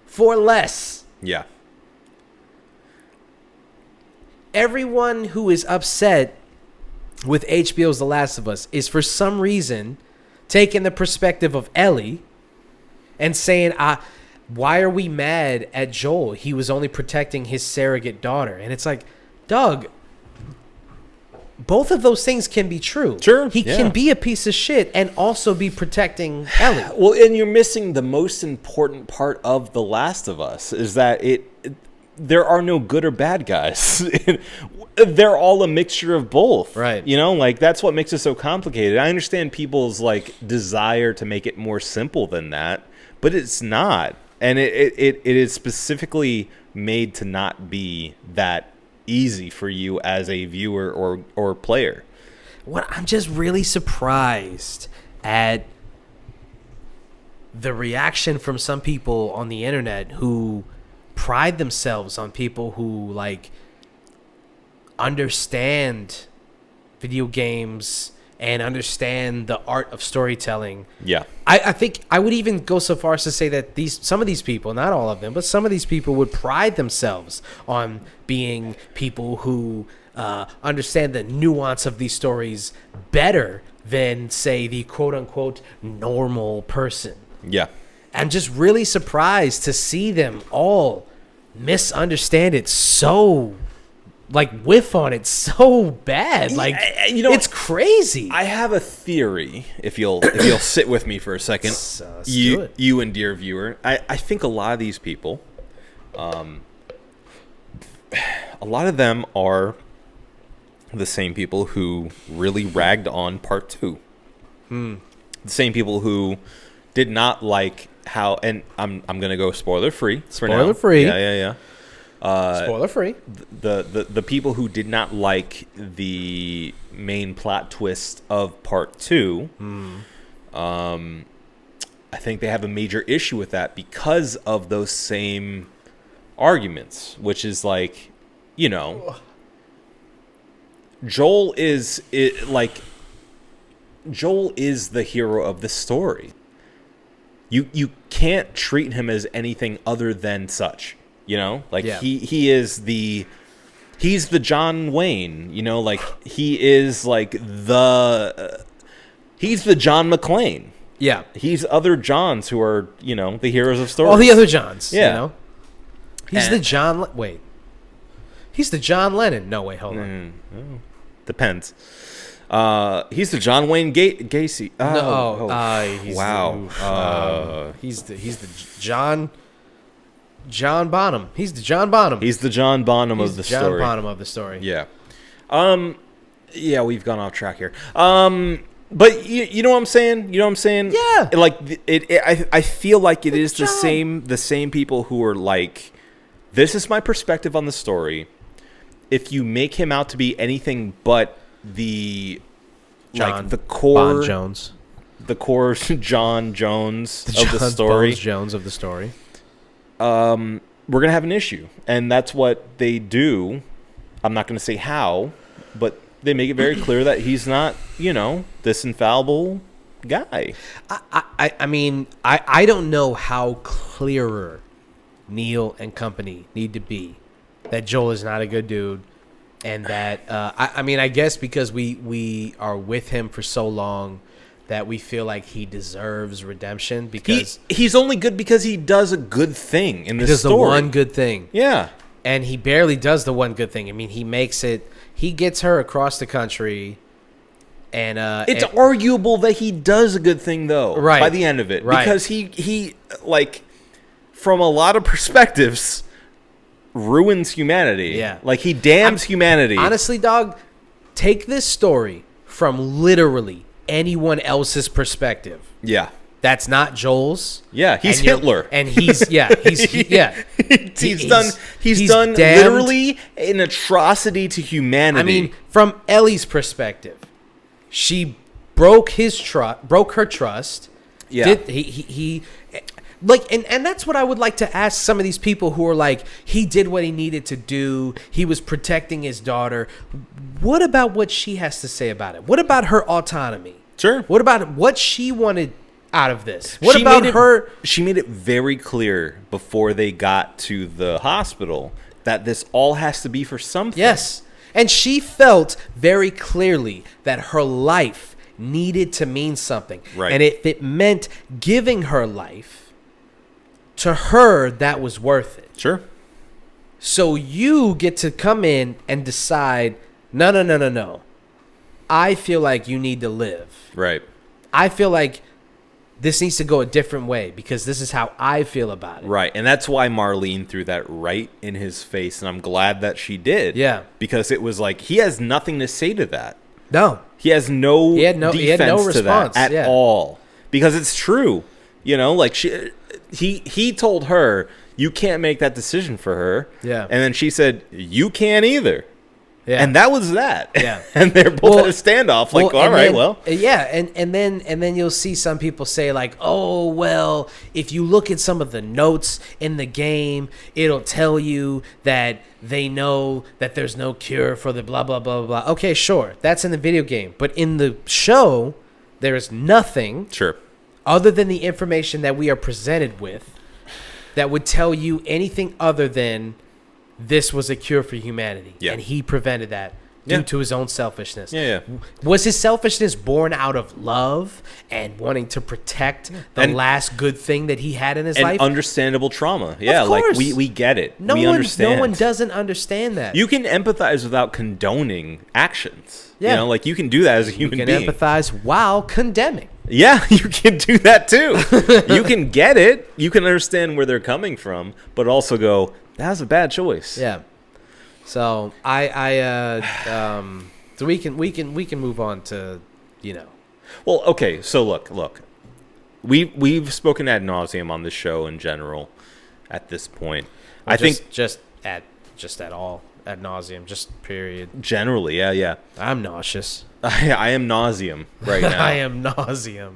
Speaker 2: for less.
Speaker 1: Yeah.
Speaker 2: Everyone who is upset with HBO's The Last of Us is for some reason taking the perspective of Ellie and saying, why are we mad at Joel? He was only protecting his surrogate daughter. And it's like, Doug, both of those things can be true.
Speaker 1: Sure.
Speaker 2: He can be a piece of shit and also be protecting Ellie.
Speaker 1: Well, and you're missing the most important part of The Last of Us is that there are no good or bad guys. They're all a mixture of both.
Speaker 2: Right.
Speaker 1: You know, like that's what makes it so complicated. I understand people's like desire to make it more simple than that, but it's not. And it is specifically made to not be that easy for you as a viewer or player.
Speaker 2: What I'm just really surprised at the reaction from some people on the internet who pride themselves on people who like understand video games and understand the art of storytelling.
Speaker 1: Yeah.
Speaker 2: I think I would even go so far as to say that some of these people, not all of them, but some of these people would pride themselves on being people who understand the nuance of these stories better than, say, the quote-unquote normal person.
Speaker 1: Yeah.
Speaker 2: I'm just really surprised to see them all misunderstand it so, like, whiff on it so bad. Like, it's crazy.
Speaker 1: I have a theory, if you'll sit with me for a second.
Speaker 2: Let's do it.
Speaker 1: You and dear viewer. I think a lot of these people, a lot of them are the same people who really ragged on part 2. The same people who did not like how, and I'm gonna go spoiler free for now.
Speaker 2: Spoiler free.
Speaker 1: Yeah.
Speaker 2: Spoiler free.
Speaker 1: The people who did not like the main plot twist of part 2, I think they have a major issue with that because of those same arguments, which is like, you know, Joel is the hero of the story. You can't treat him as anything other than such, you know? Like he's the John Wayne, you know, like he is like he's the John McClane.
Speaker 2: Yeah.
Speaker 1: He's other Johns who are, you know, the heroes of stories.
Speaker 2: All the other Johns,
Speaker 1: yeah.
Speaker 2: You know? He's the John He's the John Lennon. No, wait, hold on.
Speaker 1: Depends. He's the John Wayne Gacy.
Speaker 2: He's the John Bonham. He's the John Bonham.
Speaker 1: He's the John Bonham of the story.
Speaker 2: John Bonham of the story.
Speaker 1: Yeah. Yeah, we've gone off track here. But you know what I'm saying? You know what I'm saying?
Speaker 2: Yeah.
Speaker 1: Like I feel like it is the same people who are like, this is my perspective on the story. If you make him out to be anything but the core
Speaker 2: Bon Jones,
Speaker 1: the core John Jones
Speaker 2: the
Speaker 1: of the story,
Speaker 2: Bones Jones of the story,
Speaker 1: we're gonna have an issue, and that's what they do. I'm not gonna say how, but they make it very clear that he's not, you know, this infallible guy.
Speaker 2: I mean, I don't know how clearer Neil and company need to be that Joel is not a good dude, and that I mean, I guess because we are with him for so long that we feel like he deserves redemption because
Speaker 1: he's only good because he does a good thing in this story.
Speaker 2: He does the one good thing.
Speaker 1: Yeah.
Speaker 2: And he barely does the one good thing. I mean, he gets her across the country, and
Speaker 1: it's arguable that he does a good thing though,
Speaker 2: right,
Speaker 1: by the end of it,
Speaker 2: right,
Speaker 1: because he like, from a lot of perspectives, ruins humanity.
Speaker 2: Yeah.
Speaker 1: Like he damns humanity.
Speaker 2: Honestly, dog, take this story from literally anyone else's perspective.
Speaker 1: Yeah.
Speaker 2: That's not Joel's.
Speaker 1: Yeah, he's Hitler.
Speaker 2: And he's
Speaker 1: he's done literally an atrocity to humanity.
Speaker 2: I mean, from Ellie's perspective, she broke her trust.
Speaker 1: Yeah.
Speaker 2: He like, and that's what I would like to ask some of these people who are like, he did what he needed to do. He was protecting his daughter. What about what she has to say about it? What about her autonomy?
Speaker 1: Sure.
Speaker 2: What about what she wanted out of this? What about her?
Speaker 1: She made it very clear before they got to the hospital that this all has to be for something.
Speaker 2: Yes. And she felt very clearly that her life needed to mean something.
Speaker 1: Right.
Speaker 2: And if it meant giving her life, to her, that was worth it.
Speaker 1: Sure.
Speaker 2: So you get to come in and decide, no. I feel like you need to live.
Speaker 1: Right.
Speaker 2: I feel like this needs to go a different way because this is how I feel about it.
Speaker 1: Right. And that's why Marlene threw that right in his face. And I'm glad that she did.
Speaker 2: Yeah.
Speaker 1: Because it was like, he has nothing to say to that.
Speaker 2: No.
Speaker 1: He has no defense to that at all. Because it's true. You know, like he told her, you can't make that decision for her.
Speaker 2: Yeah.
Speaker 1: And then she said, you can't either.
Speaker 2: Yeah.
Speaker 1: And that was that.
Speaker 2: Yeah.
Speaker 1: And they're both at a standoff. Like, all right, well.
Speaker 2: Yeah. And then you'll see some people say like, oh, well, if you look at some of the notes in the game, it'll tell you that they know that there's no cure for the blah, blah, blah, blah. Okay, sure. That's in the video game. But in the show, there is nothing.
Speaker 1: Sure.
Speaker 2: Other than the information that we are presented with that would tell you anything other than this was a cure for humanity.
Speaker 1: Yeah.
Speaker 2: And he prevented that due to his own selfishness.
Speaker 1: Yeah.
Speaker 2: Was his selfishness born out of love and wanting to protect the last good thing that he had in his life?
Speaker 1: And understandable trauma. Yeah, like we get it. We understand.
Speaker 2: No one doesn't understand that.
Speaker 1: You can empathize without condoning actions.
Speaker 2: Yeah.
Speaker 1: You know, like you can do that as a human being.
Speaker 2: You can empathize while condemning.
Speaker 1: Yeah, you can do that too. You can get it. You can understand where they're coming from, but also go, that was a bad choice.
Speaker 2: Yeah. So so we can move on to, you know.
Speaker 1: Well, okay. So look. We've spoken ad nauseum on this show in general at this point.
Speaker 2: Or
Speaker 1: I think
Speaker 2: just at all ad nauseum, just period.
Speaker 1: Generally, yeah.
Speaker 2: I'm nauseous.
Speaker 1: I am nauseum right now.
Speaker 2: I am nauseum.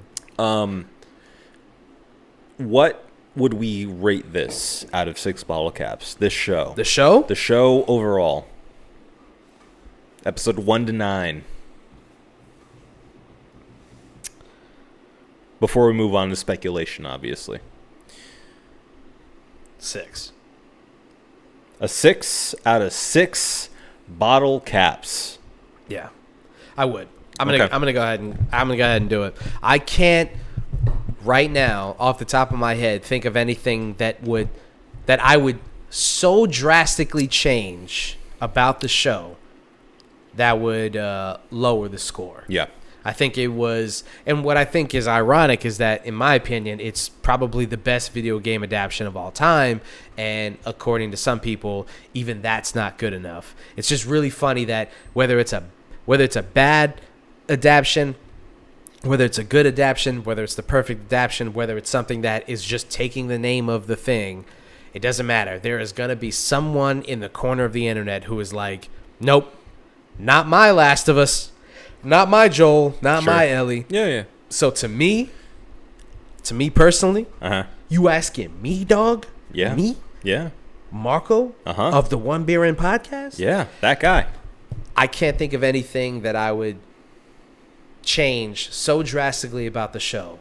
Speaker 1: What would we rate this out of 6 bottle caps? This show.
Speaker 2: The show?
Speaker 1: The show overall. Episode 1 to 9. Before we move on to speculation, obviously.
Speaker 2: 6.
Speaker 1: A 6 out of 6 bottle caps.
Speaker 2: Yeah, I would. I'm gonna go ahead and do it. I can't right now, off the top of my head, think of anything that I would so drastically change about the show that would lower the score.
Speaker 1: Yeah.
Speaker 2: I think it was, and what I think is ironic is that, in my opinion, it's probably the best video game adaptation of all time, and according to some people, even that's not good enough. It's just really funny that whether it's a bad adaptation, whether it's a good adaptation, whether it's the perfect adaptation, whether it's something that is just taking the name of the thing, it doesn't matter. There is going to be someone in the corner of the internet who is like, nope, not my Last of Us. Not my Joel, not my Ellie.
Speaker 1: Yeah.
Speaker 2: So to me personally, you asking me, dog?
Speaker 1: Yeah.
Speaker 2: Me?
Speaker 1: Yeah.
Speaker 2: Marco? Of the One Beer In podcast?
Speaker 1: Yeah, that guy.
Speaker 2: I can't think of anything that I would change so drastically about the show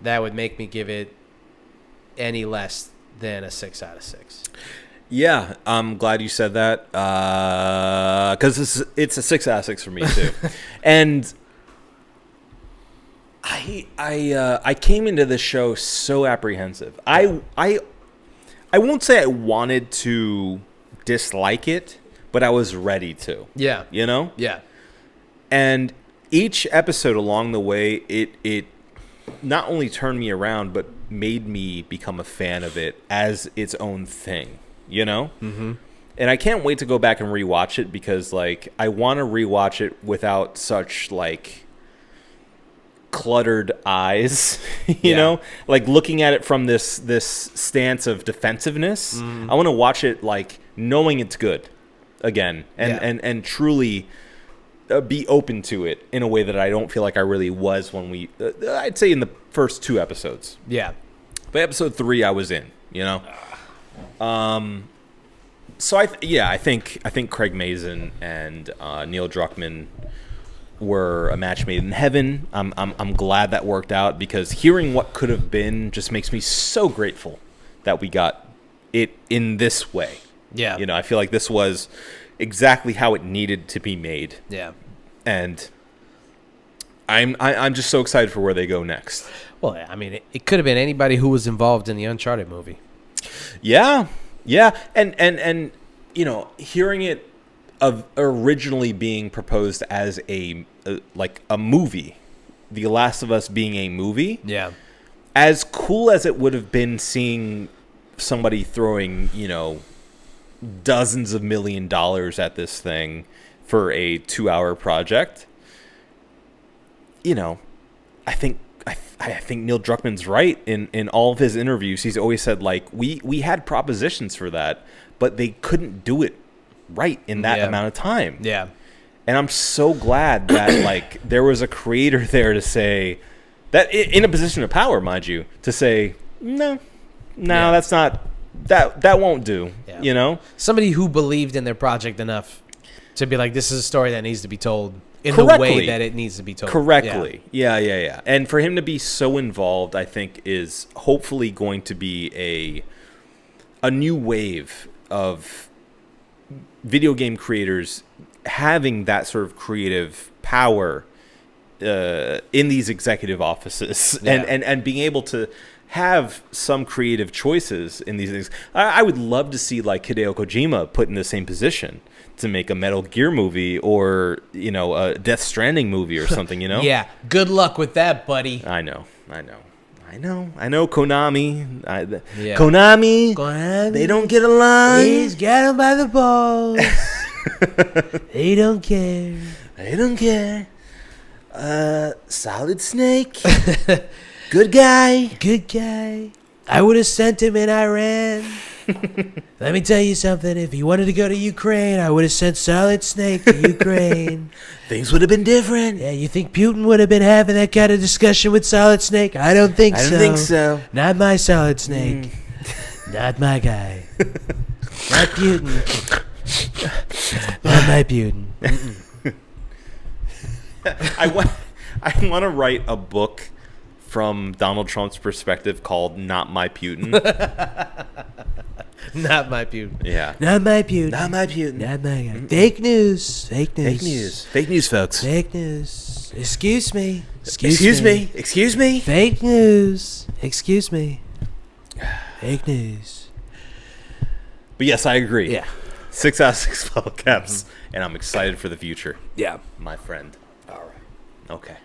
Speaker 2: that would make me give it any less than a 6 out of 6.
Speaker 1: Yeah, I'm glad you said that because it's a 6 out of 6 for me too. And I came into this show so apprehensive. I won't say I wanted to dislike it, but I was ready to.
Speaker 2: Yeah.
Speaker 1: You know?
Speaker 2: Yeah.
Speaker 1: And each episode along the way, it not only turned me around, but made me become a fan of it as its own thing. You know? Mm-hmm. And I can't wait to go back and rewatch it because, like, I want to rewatch it without such, like, cluttered eyes, you know? Like, looking at it from this stance of defensiveness. I want to watch it, like, knowing it's good again and truly be open to it in a way that I don't feel like I really was when we, I'd say in the first 2 episodes.
Speaker 2: Yeah.
Speaker 1: But episode 3, I was in, you know? So I think Craig Mazin and Neil Druckmann were a match made in heaven. I'm glad that worked out because hearing what could have been just makes me so grateful that we got it in this way.
Speaker 2: Yeah.
Speaker 1: You know, I feel like this was exactly how it needed to be made.
Speaker 2: Yeah. And
Speaker 1: I'm just so excited for where they go next.
Speaker 2: Well, I mean, it could have been anybody who was involved in the Uncharted movie.
Speaker 1: Yeah, and you know, hearing it of originally being proposed as a movie, The Last of Us being a movie.
Speaker 2: Yeah,
Speaker 1: as cool as it would have been seeing somebody throwing, you know, dozens of $1 million at this thing for a 2-hour project. You know, I think Neil Druckmann's right in all of his interviews. He's always said, like, we had propositions for that, but they couldn't do it right in that amount of time.
Speaker 2: Yeah.
Speaker 1: And I'm so glad that, like, there was a creator there to say that, in a position of power, mind you, to say, no, that's not, that won't do, you know?
Speaker 2: Somebody who believed in their project enough to be like, this is a story that needs to be told in the way that it needs to be told.
Speaker 1: Correctly. Yeah. And for him to be so involved, I think, is hopefully going to be a new wave of video game creators having that sort of creative power in these executive offices and being able to have some creative choices in these things. I would love to see, like, Hideo Kojima put in the same position to make a Metal Gear movie or, you know, a Death Stranding movie or something, you know?
Speaker 2: Yeah. Good luck with that, buddy.
Speaker 1: I know. Konami. Konami. They don't get along.
Speaker 2: He's got him by the balls. They don't care.
Speaker 1: Solid Snake. Good guy.
Speaker 2: Good guy. I would have sent him in Iran. Let me tell you something. If he wanted to go to Ukraine, I would have sent Solid Snake to Ukraine.
Speaker 1: Things would have been different.
Speaker 2: Yeah, you think Putin would have been having that kind of discussion with Solid Snake? I don't think so. Not my Solid Snake. Not my guy. Not Putin. Not my Putin.
Speaker 1: I want to write a book from Donald Trump's perspective called "Not My Putin."
Speaker 2: Not my Putin.
Speaker 1: Yeah.
Speaker 2: Not my Putin.
Speaker 1: Not my Putin.
Speaker 2: Not my guy. Fake news. Fake news.
Speaker 1: Fake news. Fake news, folks.
Speaker 2: Fake news. Excuse me.
Speaker 1: Excuse me. Excuse me.
Speaker 2: Fake news. Excuse me. Fake news.
Speaker 1: But yes, I agree.
Speaker 2: Yeah.
Speaker 1: 6 out of 6 bottle caps, and I'm excited for the future.
Speaker 2: Yeah.
Speaker 1: My friend.
Speaker 2: All right.
Speaker 1: Okay.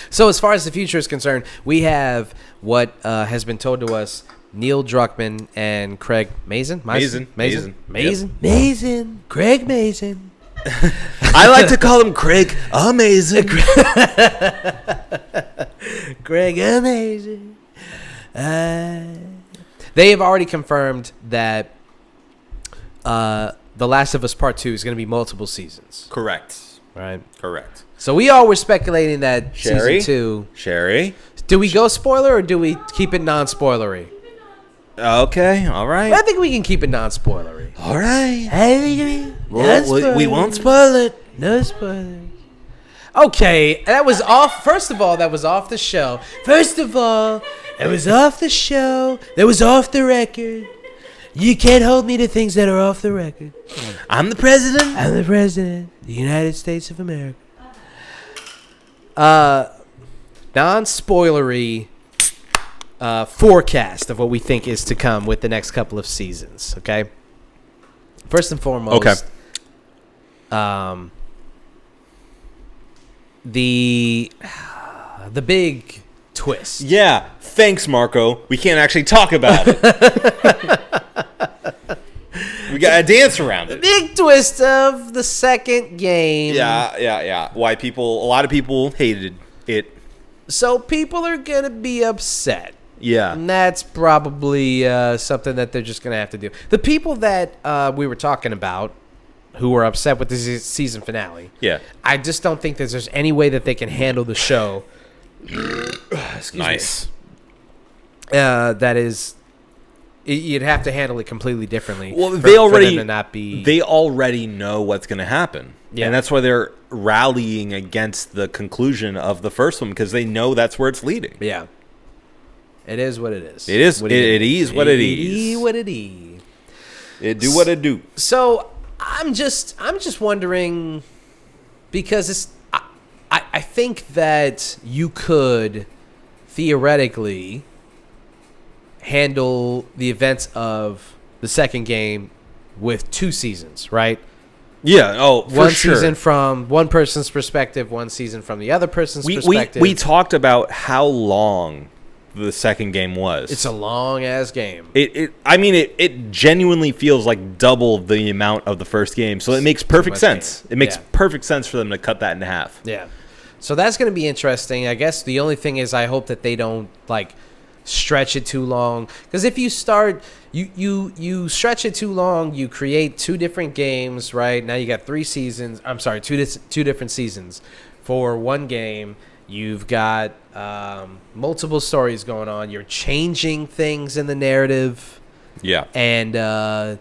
Speaker 2: So as far as the future is concerned, we have what has been told to us. Neil Druckmann and Craig Mazin. Craig Mazin.
Speaker 1: I like to call him Craig Amazing.
Speaker 2: Craig Amazing. They have already confirmed that The Last of Us Part 2 is going to be multiple seasons.
Speaker 1: Correct.
Speaker 2: Right?
Speaker 1: Correct.
Speaker 2: So we all were speculating that Season 2...
Speaker 1: Sherry?
Speaker 2: Do we go spoiler or do we keep it non-spoilery?
Speaker 1: Okay, all right.
Speaker 2: I think we can keep it non-spoilery.
Speaker 1: All right.
Speaker 2: We
Speaker 1: won't spoil it.
Speaker 2: No spoilers. Okay, that was off. First of all, that was off the show. It was off the show. That was off the record. You can't hold me to things that are off the record.
Speaker 1: I'm the president.
Speaker 2: I'm the president of the United States of America. Non-spoilery forecast of what we think is to come with the next couple of seasons. Okay. First and foremost.
Speaker 1: Okay. The
Speaker 2: big twist.
Speaker 1: Yeah. Thanks, Marco. We can't actually talk about it. We got to dance around it.
Speaker 2: The big twist of the second game.
Speaker 1: Yeah. Why a lot of people hated it.
Speaker 2: So people are going to be upset.
Speaker 1: Yeah.
Speaker 2: And that's probably something that they're just going to have to do. The people that we were talking about who were upset with the season finale.
Speaker 1: Yeah.
Speaker 2: I just don't think that there's any way that they can handle the show.
Speaker 1: Nice.
Speaker 2: That is, you'd have to handle it completely differently.
Speaker 1: Well, they already know what's going to happen.
Speaker 2: Yeah.
Speaker 1: And that's why they're rallying against the conclusion of the first one, because they know that's where it's leading.
Speaker 2: Yeah. It is what it is.
Speaker 1: It is what it is.
Speaker 2: It is what it is.
Speaker 1: It do what it do.
Speaker 2: So I'm just wondering, because I think that you could theoretically handle the events of the second game with 2 seasons, right?
Speaker 1: Yeah. Oh, for
Speaker 2: one
Speaker 1: sure.
Speaker 2: Season from one person's perspective, one season from the other person's perspective.
Speaker 1: We talked about how long the second game was.
Speaker 2: It's a long ass game.
Speaker 1: It genuinely feels like double the amount of the first game, so it makes perfect sense. It makes perfect sense for them to cut that in half.
Speaker 2: Yeah. So that's going to be interesting. I guess the only thing is I hope that they don't stretch it too long, because if you start you stretch it too long, you create 2 different games, right? Now you got 3 seasons. I'm sorry, two different seasons for one game. You've got multiple stories going on. You're changing things in the narrative.
Speaker 1: Yeah.
Speaker 2: And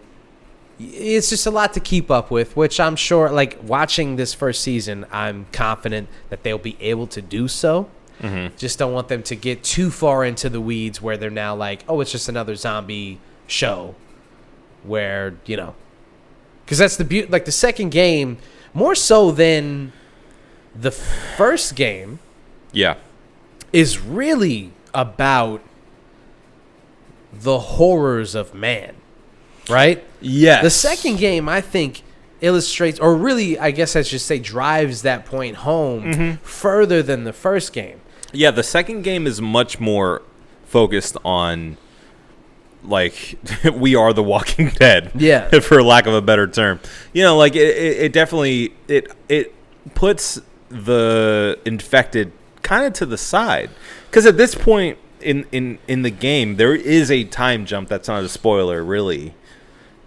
Speaker 2: it's just a lot to keep up with, which I'm sure, watching this first season, I'm confident that they'll be able to do so.
Speaker 1: Mm-hmm.
Speaker 2: Just don't want them to get too far into the weeds where they're now it's just another zombie show where, because that's the beauty. The second game, more so than the first game,
Speaker 1: yeah,
Speaker 2: is really about the horrors of man, right?
Speaker 1: Yes.
Speaker 2: The second game, I think, illustrates, or really, I guess I should say, drives that point home further than the first game.
Speaker 1: Yeah, the second game is much more focused on, we are the Walking Dead.
Speaker 2: Yeah.
Speaker 1: For lack of a better term. It definitely, it puts the infected kind of to the side, because at this point in the game there is a time jump. That's not a spoiler, really.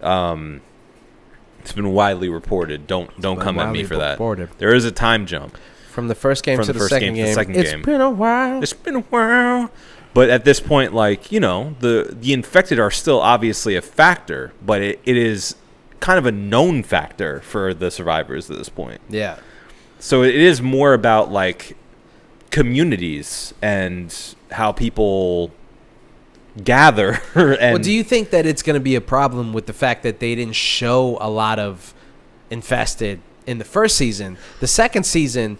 Speaker 1: It's been widely reported. Don't come at me for that. There is a time jump
Speaker 2: from the first game to the second game. It's been a while.
Speaker 1: It's been a while. But at this point, like, you know, the infected are still obviously a factor, but it is kind of a known factor for the survivors at this point.
Speaker 2: Yeah.
Speaker 1: So it is more about, like, communities and how people gather.
Speaker 2: Well, do you think that it's going to be a problem with the fact that they didn't show a lot of infested in the first season? The second season,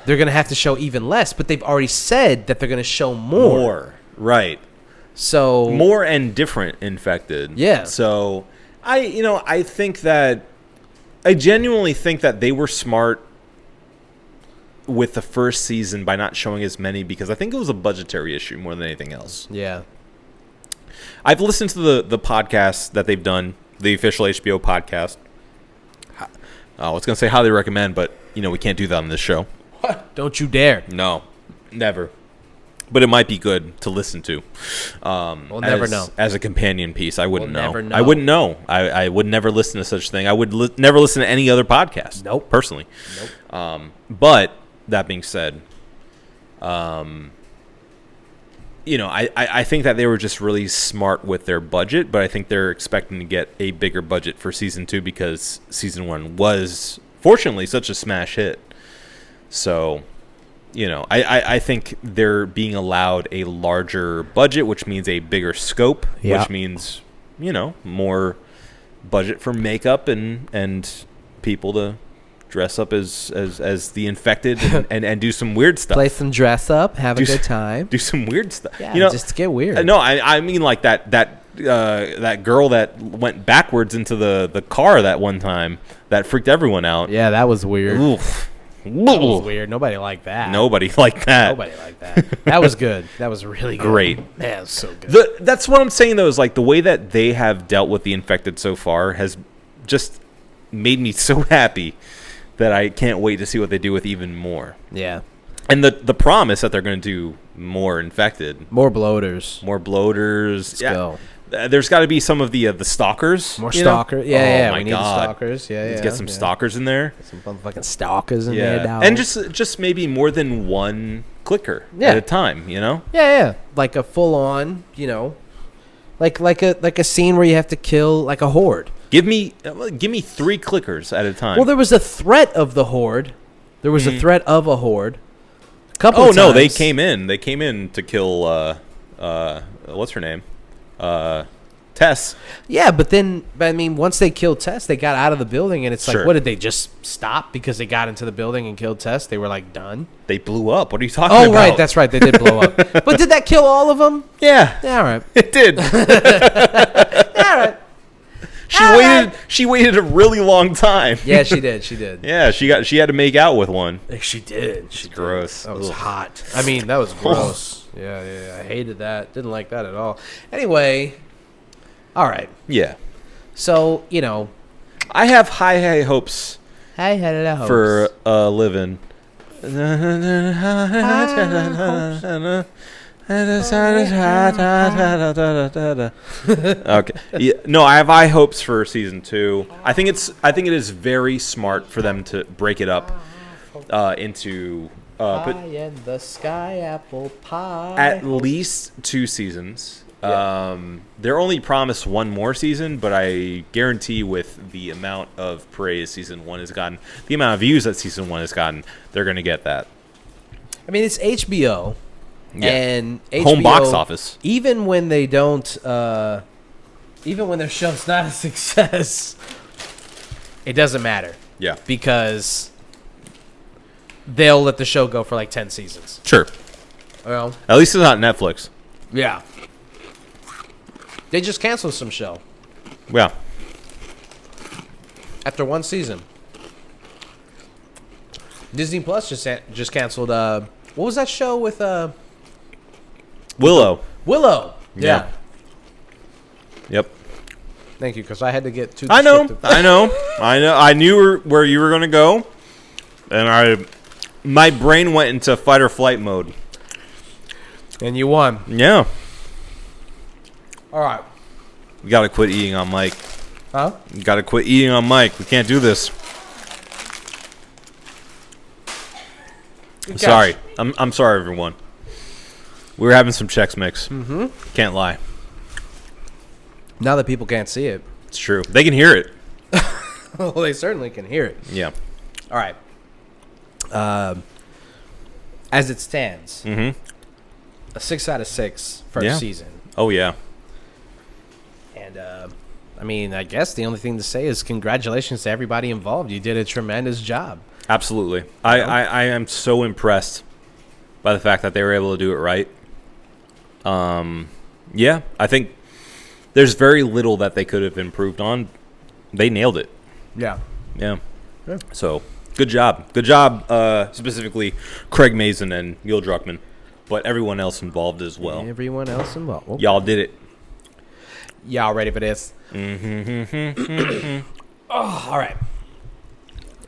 Speaker 2: they're going to have to show even less, but they've already said that they're going to show more.
Speaker 1: Right.
Speaker 2: So
Speaker 1: more and different infected.
Speaker 2: Yeah.
Speaker 1: So I genuinely think that they were smart with the first season by not showing as many, because I think it was a budgetary issue more than anything else.
Speaker 2: Yeah.
Speaker 1: I've listened to the podcast that they've done, the official HBO podcast. I was going to say highly recommend, but, you know, we can't do that on this show.
Speaker 2: What? Don't you dare.
Speaker 1: No, never. But it might be good to listen to.
Speaker 2: We'll never know.
Speaker 1: As a companion piece, I wouldn't know.
Speaker 2: Never know.
Speaker 1: I wouldn't know. I would never listen to such a thing. I would never listen to any other podcast.
Speaker 2: Nope.
Speaker 1: Personally.
Speaker 2: Nope.
Speaker 1: But that being said, you know, I think that they were just really smart with their budget, but I think they're expecting to get a bigger budget for season 2 because season 1 was, fortunately, such a smash hit. So, you know, I think they're being allowed a larger budget, which means a bigger scope, which means, you know, more budget for makeup and people to dress up as the infected and do some weird stuff.
Speaker 2: Play some dress up, have a good time.
Speaker 1: Do some weird stuff.
Speaker 2: Yeah,
Speaker 1: you know,
Speaker 2: just to get weird.
Speaker 1: No, I mean like that girl that went backwards into the car that one time that freaked everyone out.
Speaker 2: Yeah, that was weird.
Speaker 1: Oof.
Speaker 2: That was weird. Nobody liked that.
Speaker 1: Nobody liked that.
Speaker 2: That was good. That was really good.
Speaker 1: Great.
Speaker 2: Man, it was so good.
Speaker 1: That's what I'm saying, though, is like the way that they have dealt with the infected so far has just made me so happy that I can't wait to see what they do with even more.
Speaker 2: Yeah.
Speaker 1: And the promise that they're going to do more infected.
Speaker 2: More bloaters.
Speaker 1: Let's
Speaker 2: go.
Speaker 1: There's got to be some of the stalkers.
Speaker 2: More stalkers. Yeah,
Speaker 1: my
Speaker 2: we need
Speaker 1: God.
Speaker 2: the stalkers. Yeah,
Speaker 1: Let's get some stalkers in there.
Speaker 2: Some motherfucking stalkers in there, dog.
Speaker 1: And just maybe more than one clicker at a time, you know?
Speaker 2: Yeah. Like a full on, you know, like a scene where you have to kill like a horde.
Speaker 1: Give me 3 clickers at a time.
Speaker 2: Well, there was a threat of the horde. There was a threat of a horde. A couple of times.
Speaker 1: No, they came in. They came in to kill what's her name? Tess.
Speaker 2: Yeah, but I mean, once they killed Tess, they got out of the building, and it's like, what did they just stop because they got into the building and killed Tess? They were like done.
Speaker 1: They blew up. What are you talking about?
Speaker 2: Oh, right, that's right. They did blow up. But did that kill all of them?
Speaker 1: Yeah.
Speaker 2: All right.
Speaker 1: It did.
Speaker 2: All right.
Speaker 1: She waited a really long time.
Speaker 2: Yeah, she did.
Speaker 1: Yeah, she had to make out with one.
Speaker 2: She did.
Speaker 1: Gross.
Speaker 2: That was hot. I mean, that was gross. Yeah. I hated that. Didn't like that at all. Anyway, all right.
Speaker 1: Yeah.
Speaker 2: So, you know,
Speaker 1: I have high hopes for a living. Okay. Yeah, no, I have high hopes for season 2. I think it is very smart for them to break it up into
Speaker 2: pie in the sky, apple pie.
Speaker 1: At least 2 seasons.
Speaker 2: Yeah.
Speaker 1: They're only promised 1 more season, but I guarantee with the amount of praise season 1 has gotten, the amount of views that season 1 has gotten, they're going to get that.
Speaker 2: I mean, it's HBO.
Speaker 1: Yeah.
Speaker 2: And HBO,
Speaker 1: home box office.
Speaker 2: Even when they don't, even when their show's not a success, it doesn't matter.
Speaker 1: Yeah.
Speaker 2: Because they'll let the show go for like 10 seasons.
Speaker 1: Sure.
Speaker 2: Well,
Speaker 1: at least it's not Netflix.
Speaker 2: Yeah. They just canceled some show.
Speaker 1: Yeah.
Speaker 2: After 1 season. Disney Plus just canceled, what was that show with,
Speaker 1: Willow.
Speaker 2: Yeah.
Speaker 1: Yep.
Speaker 2: Thank you, because I had to get too.
Speaker 1: I know. I knew where you were going to go, and My brain went into fight or flight mode.
Speaker 2: And you won.
Speaker 1: Yeah.
Speaker 2: All right.
Speaker 1: We got to quit eating on Mike.
Speaker 2: Huh?
Speaker 1: We got to quit eating on Mike. We can't do this. Sorry. I'm sorry, everyone. We were having some Chex Mix. Mm-hmm. Can't lie.
Speaker 2: Now that people can't see it.
Speaker 1: It's true. They can hear it.
Speaker 2: Well, they certainly can hear it.
Speaker 1: Yeah.
Speaker 2: All right. As it stands, a 6 out of 6 first season.
Speaker 1: Oh, yeah.
Speaker 2: And, I mean, I guess the only thing to say is congratulations to everybody involved. You did a tremendous job.
Speaker 1: Absolutely. I am so impressed by the fact that they were able to do it right. Yeah, I think there's very little that they could have improved on. They nailed it.
Speaker 2: Yeah.
Speaker 1: Yeah. So, good job. Good job, specifically Craig Mazin and Gil Druckmann, but everyone else involved as well.
Speaker 2: Everyone else involved. Okay.
Speaker 1: Y'all did it.
Speaker 2: Y'all ready for this? Oh, all right.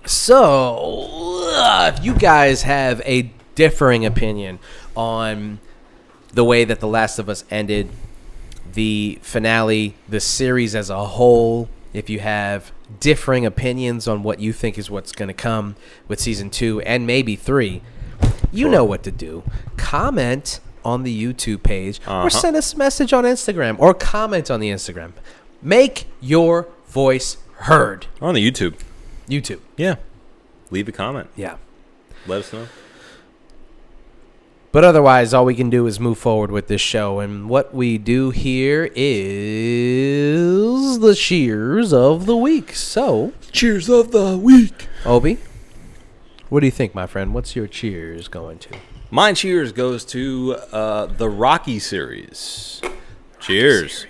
Speaker 2: So, if you guys have a differing opinion on the way that The Last of Us ended, the finale, the series as a whole, if you have differing opinions on what you think is what's going to come with season 2 and maybe 3, you know what to do. Comment on the YouTube page or send us a message on Instagram or comment on the Instagram. Make your voice heard.
Speaker 1: On the YouTube.
Speaker 2: Yeah.
Speaker 1: Leave a comment.
Speaker 2: Yeah.
Speaker 1: Let us know.
Speaker 2: But otherwise, all we can do is move forward with this show. And what we do here is the cheers of the week. So,
Speaker 1: cheers of the week.
Speaker 2: Obi, what do you think, my friend? What's your cheers going to?
Speaker 1: My cheers goes to the Rocky series. Cheers.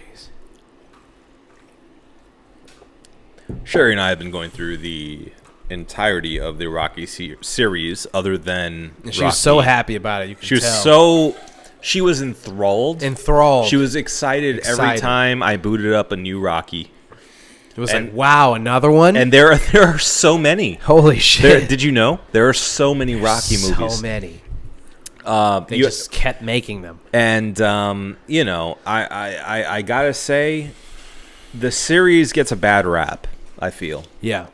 Speaker 1: Sherry and I have been going through the entirety of the Rocky series, other than
Speaker 2: she was so happy about it. You can
Speaker 1: tell. She was enthralled. She was excited every time I booted up a new Rocky.
Speaker 2: It was like, wow, another one?
Speaker 1: And there are so many.
Speaker 2: Holy shit.
Speaker 1: Did you know? There are so many Rocky movies.
Speaker 2: So many. They just kept making them.
Speaker 1: And, I got to say, the series gets a bad rap, I feel.
Speaker 2: Yeah.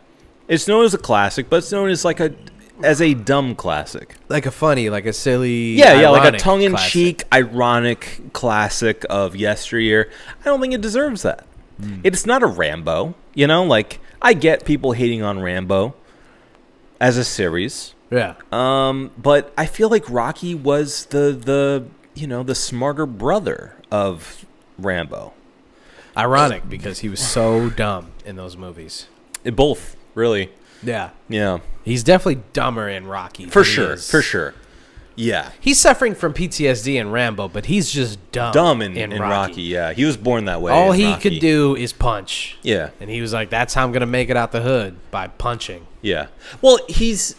Speaker 1: It's known as a classic, but it's known as as a dumb classic.
Speaker 2: Like a funny, like a silly,
Speaker 1: like a tongue-in-cheek, ironic classic of yesteryear. I don't think it deserves that. It's not a Rambo, I get people hating on Rambo as a series.
Speaker 2: Yeah.
Speaker 1: But I feel like Rocky was the smarter brother of Rambo.
Speaker 2: Ironic because he was so dumb in those movies.
Speaker 1: Both, really.
Speaker 2: Yeah.
Speaker 1: Yeah.
Speaker 2: He's definitely dumber in Rocky.
Speaker 1: For sure. Yeah.
Speaker 2: He's suffering from PTSD in Rambo, but he's just dumb in
Speaker 1: Rocky. Yeah. He was born that way.
Speaker 2: All he could do is punch.
Speaker 1: Yeah.
Speaker 2: And he was like, that's how I'm going to make it out the hood, by punching.
Speaker 1: Yeah. Well, the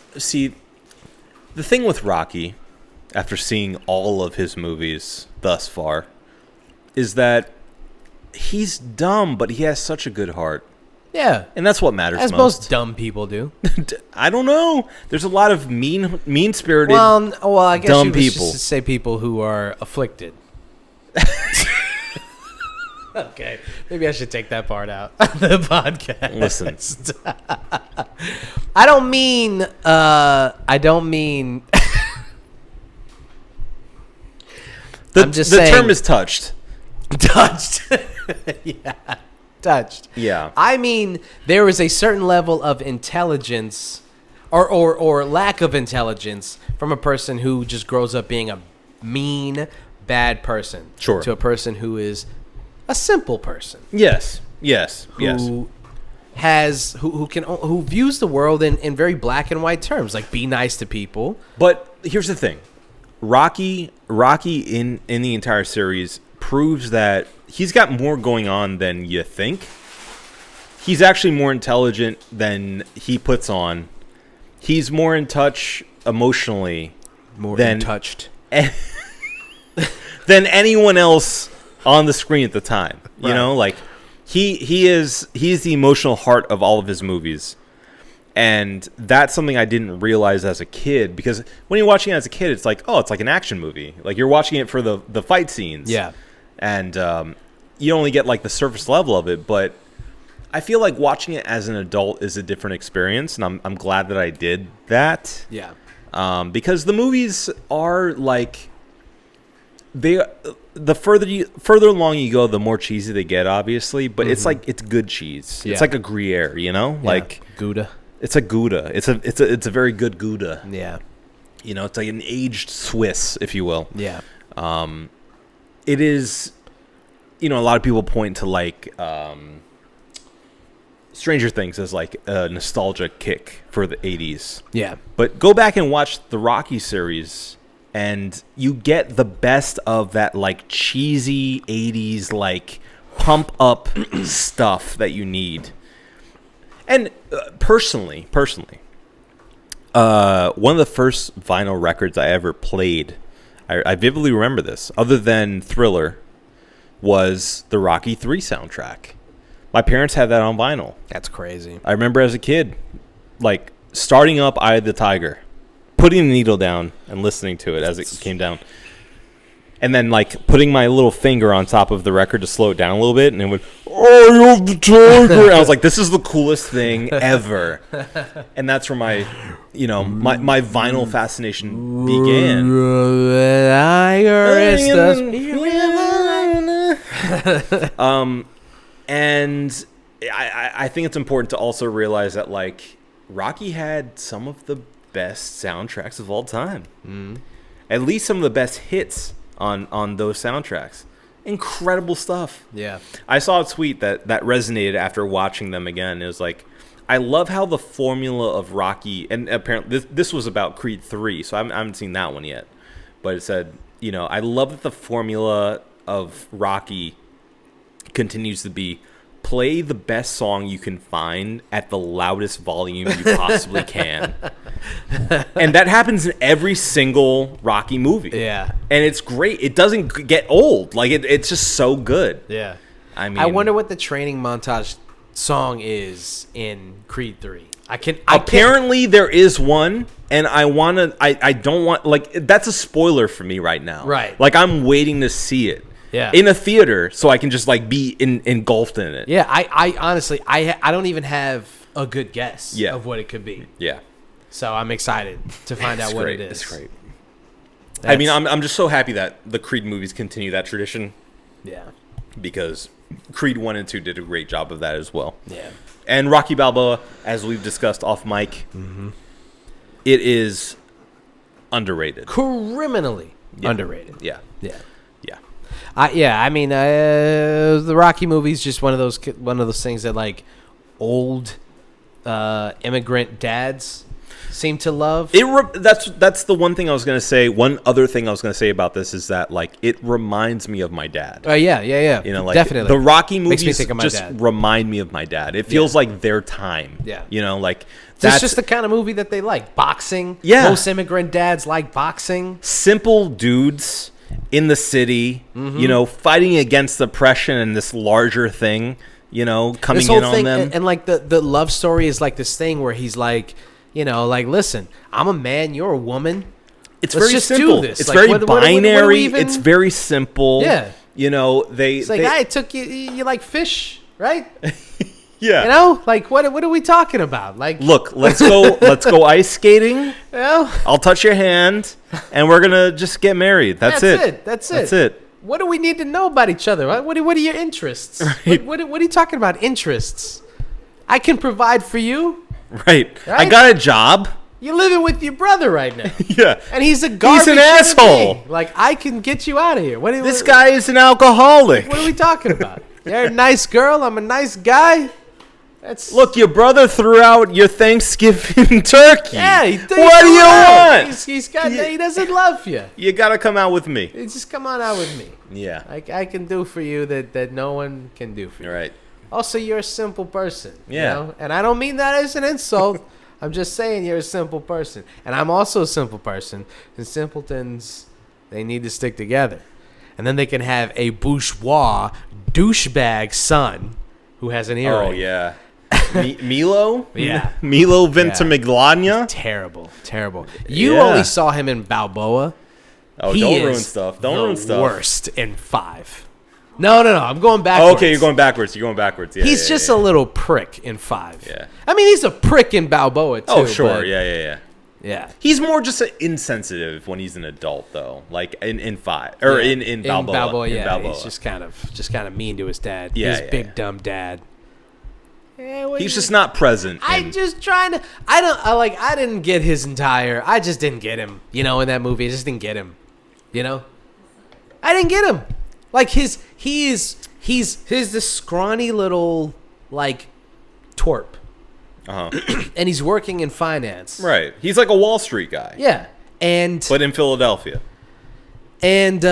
Speaker 1: thing with Rocky, after seeing all of his movies thus far, is that he's dumb, but he has such a good heart.
Speaker 2: Yeah.
Speaker 1: And that's what matters most.
Speaker 2: As most dumb people do.
Speaker 1: I don't know. There's a lot of mean-spirited
Speaker 2: I guess
Speaker 1: dumb
Speaker 2: you
Speaker 1: people.
Speaker 2: Just say people who are afflicted. Okay. Maybe I should take that part out of the podcast.
Speaker 1: Listen.
Speaker 2: I don't mean
Speaker 1: the term is touched.
Speaker 2: Touched. Yeah. Touched.
Speaker 1: Yeah.
Speaker 2: I mean, there is a certain level of intelligence or lack of intelligence from a person who just grows up being a mean, bad person.
Speaker 1: Sure.
Speaker 2: To a person who is a simple person.
Speaker 1: Yes.
Speaker 2: Who views the world in very black and white terms, like be nice to people.
Speaker 1: But here's the thing. Rocky in the entire series proves that he's got more going on than you think. He's actually more intelligent than he puts on. He's more in touch emotionally than anyone else on the screen at the time. Right. He's the emotional heart of all of his movies. And that's something I didn't realize as a kid, because when you're watching it as a kid, it's like, oh, it's like an action movie. Like, you're watching it for the fight scenes.
Speaker 2: Yeah.
Speaker 1: And you only get, like, the surface level of it. But I feel like watching it as an adult is a different experience, and I'm glad that I did that.
Speaker 2: Yeah.
Speaker 1: Because the movies are, like, the further along you go, the more cheesy they get, obviously. But it's like, it's good cheese. Yeah. It's like a Gruyere, you know? Yeah. Like
Speaker 2: Gouda. It's
Speaker 1: a Gouda. It's a very good Gouda.
Speaker 2: Yeah.
Speaker 1: You know, it's like an aged Swiss, if you will.
Speaker 2: Yeah.
Speaker 1: It is, you know, a lot of people point to, like, Stranger Things as, like, a nostalgia kick for the 80s.
Speaker 2: Yeah.
Speaker 1: But go back and watch the Rocky series, and you get the best of that, like, cheesy 80s, like, pump up stuff that you need. And personally, one of the first vinyl records I ever played, I vividly remember this, other than Thriller, was the Rocky 3 soundtrack. My parents had that on vinyl.
Speaker 2: That's crazy.
Speaker 1: I remember as a kid, like, starting up Eye of the Tiger, putting the needle down and listening to it as it came down. And then, like, putting my little finger on top of the record to slow it down a little bit, and it went, Eye of the Tiger. And I was like, this is the coolest thing ever. And that's where my, you know, my vinyl fascination began. And I think it's important to also realize that, like, Rocky had some of the best soundtracks of all time. At least some of the best hits on those soundtracks. Incredible stuff.
Speaker 2: Yeah.
Speaker 1: I saw a tweet that resonated after watching them again. It was like, I love how the formula of Rocky, and apparently this was about Creed 3, so I haven't seen that one yet. But it said, you know, I love that the formula of Rocky continues to be play the best song you can find at the loudest volume you possibly can. And that happens in every single Rocky movie.
Speaker 2: Yeah.
Speaker 1: And it's great. It doesn't get old. Like, it's just so good.
Speaker 2: Yeah.
Speaker 1: I mean,
Speaker 2: I wonder what the training montage song is in Creed 3.
Speaker 1: Apparently there is one, and I don't want, like, that's a spoiler for me right now.
Speaker 2: Right.
Speaker 1: Like, I'm waiting to see it.
Speaker 2: Yeah.
Speaker 1: In a theater, so I can just, like, be engulfed in it.
Speaker 2: Yeah, I honestly, I don't even have a good guess of what it could be.
Speaker 1: Yeah.
Speaker 2: So I'm excited to find out what it is.
Speaker 1: It's great. I mean, I'm just so happy that the Creed movies continue that tradition.
Speaker 2: Yeah.
Speaker 1: Because Creed 1 and 2 did a great job of that as well.
Speaker 2: Yeah.
Speaker 1: And Rocky Balboa, as we've discussed off mic, it is underrated.
Speaker 2: Criminally underrated.
Speaker 1: Yeah.
Speaker 2: Yeah.
Speaker 1: Yeah.
Speaker 2: I mean, the Rocky movie's just one of those things that, like, old immigrant dads seem to love.
Speaker 1: That's the one thing I was going to say. One other thing I was going to say about this is that, like, it reminds me of my dad.
Speaker 2: Yeah.
Speaker 1: You know, like,
Speaker 2: definitely.
Speaker 1: the Rocky movies
Speaker 2: Makes me think of my
Speaker 1: just
Speaker 2: dad.
Speaker 1: remind me of my dad. It feels like their time.
Speaker 2: Yeah.
Speaker 1: You know, like,
Speaker 2: that's just the kind of movie that they like. Boxing.
Speaker 1: Yeah.
Speaker 2: Most immigrant dads like boxing.
Speaker 1: Simple dudes in the city, you know, fighting against oppression and this larger thing, you know, coming in on them.
Speaker 2: And like the love story is like this thing where he's like, you know, like, listen, I'm a man, you're a woman.
Speaker 1: It's
Speaker 2: Let's
Speaker 1: very
Speaker 2: just
Speaker 1: simple.
Speaker 2: do this.
Speaker 1: It's
Speaker 2: like,
Speaker 1: very binary. It's very simple.
Speaker 2: Yeah.
Speaker 1: You know,
Speaker 2: it's like, I took you like fish, right?
Speaker 1: Yeah.
Speaker 2: You know, like, what are we talking about? Like,
Speaker 1: look, let's go ice skating.
Speaker 2: You know?
Speaker 1: I'll touch your hand, and we're gonna just get married. That's it.
Speaker 2: That's it. What do we need to know about each other? What are your interests?
Speaker 1: Right.
Speaker 2: What are you talking about? Interests. I can provide for you.
Speaker 1: Right. I got a job.
Speaker 2: You're living with your brother right now.
Speaker 1: Yeah.
Speaker 2: And he's a garbage.
Speaker 1: He's an asshole.
Speaker 2: Like, I can get you out of here.
Speaker 1: This guy is an alcoholic.
Speaker 2: What are we talking about? You're a nice girl. I'm a nice guy.
Speaker 1: Look, your brother threw out your Thanksgiving turkey.
Speaker 2: Yeah,
Speaker 1: what do you want?
Speaker 2: He doesn't love you.
Speaker 1: You gotta come out with me.
Speaker 2: Just come on out with me.
Speaker 1: Yeah.
Speaker 2: I can do for you that no one can do for you.
Speaker 1: Right.
Speaker 2: Also, you're a simple person.
Speaker 1: Yeah.
Speaker 2: You know? And I don't mean that as an insult. I'm just saying you're a simple person. And I'm also a simple person. And simpletons, they need to stick together. And then they can have a bourgeois douchebag son who has an earring.
Speaker 1: Oh, yeah. Milo?
Speaker 2: Yeah.
Speaker 1: Milo Ventimiglia?
Speaker 2: Terrible. You only saw him in Balboa.
Speaker 1: Oh, don't ruin stuff. Don't ruin stuff.
Speaker 2: Worst in 5. No. I'm going backwards.
Speaker 1: Oh, okay, you're going backwards. Yeah,
Speaker 2: he's just a little prick in 5.
Speaker 1: Yeah.
Speaker 2: I mean, he's a prick in Balboa, too.
Speaker 1: Oh, sure. Yeah.
Speaker 2: Yeah.
Speaker 1: He's more just insensitive when he's an adult, though. Like in 5 or in Balboa.
Speaker 2: Balboa,
Speaker 1: in Balboa.
Speaker 2: He's just kind of mean to his dad.
Speaker 1: Yeah,
Speaker 2: his big dumb dad.
Speaker 1: He's just not present.
Speaker 2: I'm just trying to. I didn't get his entire. I just didn't get him. In that movie, I just didn't get him. I didn't get him. Like he's this scrawny little like twerp. And he's working in finance.
Speaker 1: Right. He's like a Wall Street guy.
Speaker 2: Yeah. But
Speaker 1: in Philadelphia.
Speaker 2: And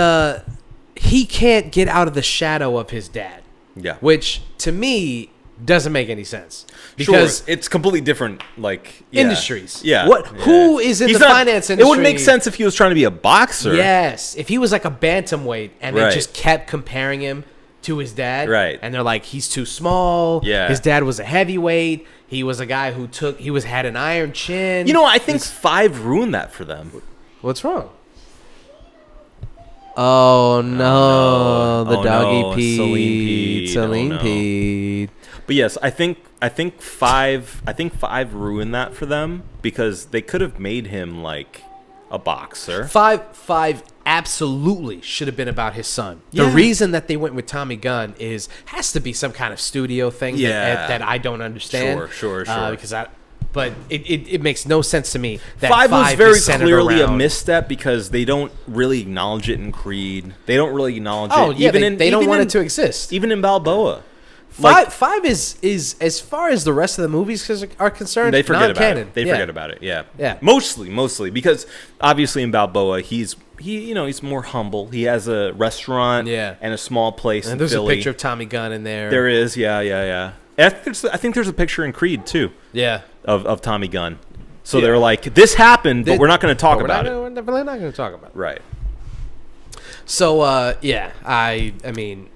Speaker 2: he can't get out of the shadow of his dad.
Speaker 1: Yeah.
Speaker 2: Which to me doesn't make any sense. Because
Speaker 1: it's completely different
Speaker 2: industries.
Speaker 1: Yeah.
Speaker 2: Who is in the finance industry?
Speaker 1: It would make sense if he was trying to be a boxer.
Speaker 2: Yes. If he was like a bantamweight and they just kept comparing him to his dad.
Speaker 1: Right.
Speaker 2: And they're like, he's too small.
Speaker 1: Yeah.
Speaker 2: His dad was a heavyweight. He was a guy who had an iron chin.
Speaker 1: I think 5 ruined that for them.
Speaker 2: What's wrong? Oh no, the doggy peed. Celine peed.
Speaker 1: But yes, I think 5 ruined that for them because they could have made him like a boxer.
Speaker 2: 5 absolutely should have been about his son.
Speaker 1: Yeah.
Speaker 2: The reason that they went with Tommy Gunn has to be some kind of studio thing that I don't understand.
Speaker 1: Sure.
Speaker 2: But it makes no sense to me that
Speaker 1: 5 was very clearly
Speaker 2: around.
Speaker 1: a misstep because they don't really acknowledge it in Creed. They don't really acknowledge it.
Speaker 2: Oh yeah, they don't want it to exist.
Speaker 1: Even in Balboa.
Speaker 2: 5 is as far as the rest of the movies are concerned.
Speaker 1: They forget about
Speaker 2: non-canon.
Speaker 1: it. They forget about it. Yeah. Mostly because obviously in Balboa he's more humble. He has a restaurant and a small place in
Speaker 2: there's
Speaker 1: Philly.
Speaker 2: a picture of Tommy Gunn in there.
Speaker 1: There is. Yeah. I think there's a picture in Creed too.
Speaker 2: Yeah.
Speaker 1: Of Tommy Gunn. So they're like, this happened, but we're not going to talk about it.
Speaker 2: We're definitely not going to talk about it.
Speaker 1: Right.
Speaker 2: So I mean.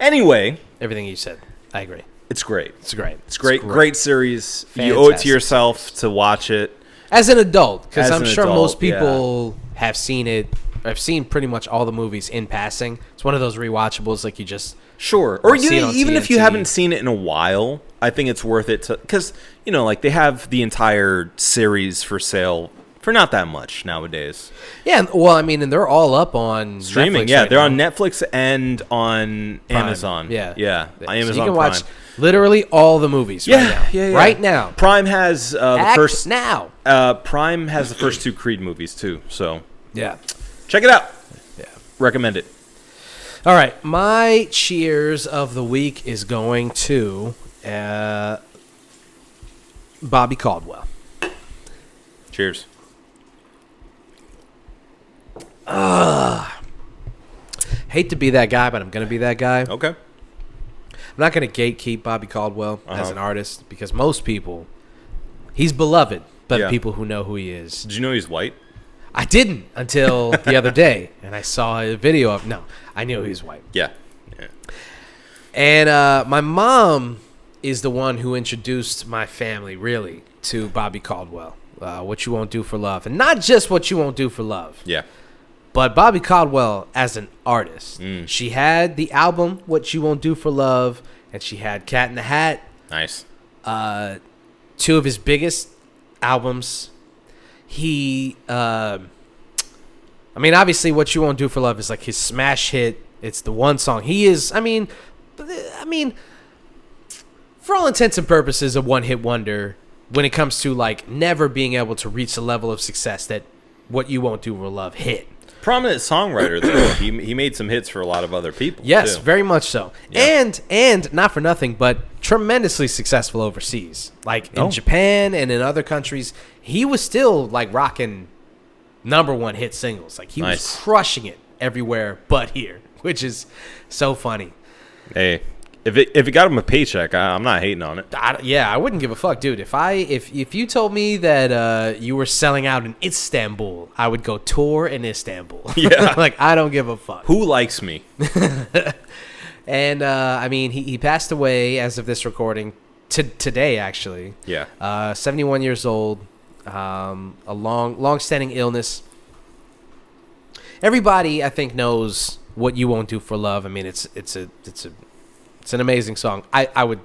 Speaker 1: Anyway,
Speaker 2: everything you said, I agree.
Speaker 1: It's great.
Speaker 2: It's great.
Speaker 1: Great series.
Speaker 2: Fantastic.
Speaker 1: You owe it to yourself to watch it
Speaker 2: as an adult, because I'm sure most people have seen it. I've seen pretty much all the movies in passing. It's one of those rewatchables, like you just
Speaker 1: or even if you haven't seen it in a while, I think it's worth it to because like they have the entire series for sale for not that much nowadays.
Speaker 2: Yeah, well, I mean, and they're all up on
Speaker 1: streaming.
Speaker 2: Netflix
Speaker 1: They're on Netflix and on
Speaker 2: Prime.
Speaker 1: Amazon.
Speaker 2: Yeah.
Speaker 1: On Amazon.
Speaker 2: So you can
Speaker 1: Prime.
Speaker 2: watch literally all the movies. Right now.
Speaker 1: Prime has the first
Speaker 2: now.
Speaker 1: Prime has the first 2 Creed movies too. So check it out.
Speaker 2: Yeah,
Speaker 1: recommend it.
Speaker 2: All right, my cheers of the week is going to Bobby Caldwell.
Speaker 1: Cheers.
Speaker 2: Hate to be that guy, but I'm going to be that guy.
Speaker 1: Okay.
Speaker 2: I'm not going to gatekeep Bobby Caldwell as an artist because most people, he's beloved by the people who know who he is.
Speaker 1: Did you know he's white?
Speaker 2: I didn't until the other day, and I saw a video of. No, I knew he was white.
Speaker 1: Yeah.
Speaker 2: And my mom is the one who introduced my family really to Bobby Caldwell. What You Won't Do for Love, and not just What You Won't Do for Love.
Speaker 1: Yeah.
Speaker 2: But Bobby Caldwell as an artist. She had the album What You Won't Do for Love, and she had Cat in the Hat.
Speaker 1: Nice.
Speaker 2: 2 of his biggest albums. He, I mean, obviously What You Won't Do for Love is like his smash hit. It's the one song. He is, I mean, for all intents and purposes, a one-hit wonder when it comes to like never being able to reach the level of success that What You Won't Do for Love hit.
Speaker 1: Prominent songwriter though. he made some hits for a lot of other people.
Speaker 2: Yes,
Speaker 1: too.
Speaker 2: very much so. Yeah. And not for nothing, but tremendously successful overseas. Like in Japan and in other countries, he was still like rocking #1 hit singles. Like he was crushing it everywhere but here, which is so funny.
Speaker 1: Hey, if it got him a paycheck, I'm not hating on it.
Speaker 2: I wouldn't give a fuck, dude. If you told me that you were selling out in Istanbul, I would go tour in Istanbul.
Speaker 1: Yeah.
Speaker 2: Like I don't give a fuck.
Speaker 1: Who likes me?
Speaker 2: And I mean, he passed away as of this recording today, actually.
Speaker 1: Yeah.
Speaker 2: 71 years old. A long-standing illness. Everybody, I think, knows What You Won't Do for Love. I mean, it's an amazing song. I would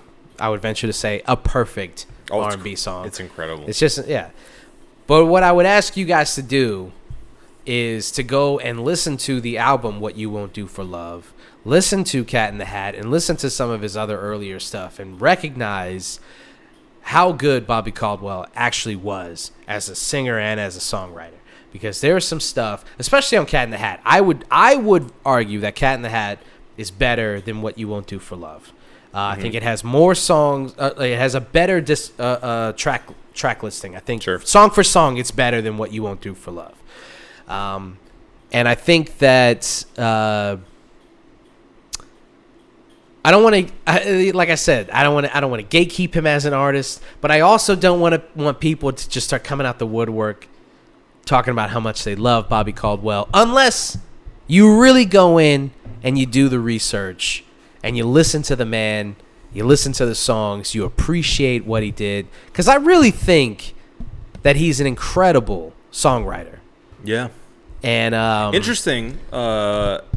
Speaker 2: venture to say a perfect R&B song.
Speaker 1: It's incredible.
Speaker 2: It's just, yeah. But what I would ask you guys to do is to go and listen to the album What You Won't Do for Love, listen to Cat in the Hat, and listen to some of his other earlier stuff, and recognize how good Bobby Caldwell actually was as a singer and as a songwriter. Because there's some stuff, especially on Cat in the Hat. I would argue that Cat in the Hat is better than What You Won't Do for Love. I think it has more songs. It has a better track listing. I think song for song, it's better than What You Won't Do for Love. And I think that I don't want to, like I said, I don't want to gatekeep him as an artist, but I also don't want people to just start coming out the woodwork talking about how much they love Bobby Caldwell, unless you really go in and you do the research and you listen to the man, you listen to the songs, you appreciate what he did, because I really think that he's an incredible songwriter.
Speaker 1: Yeah.
Speaker 2: And
Speaker 1: interesting,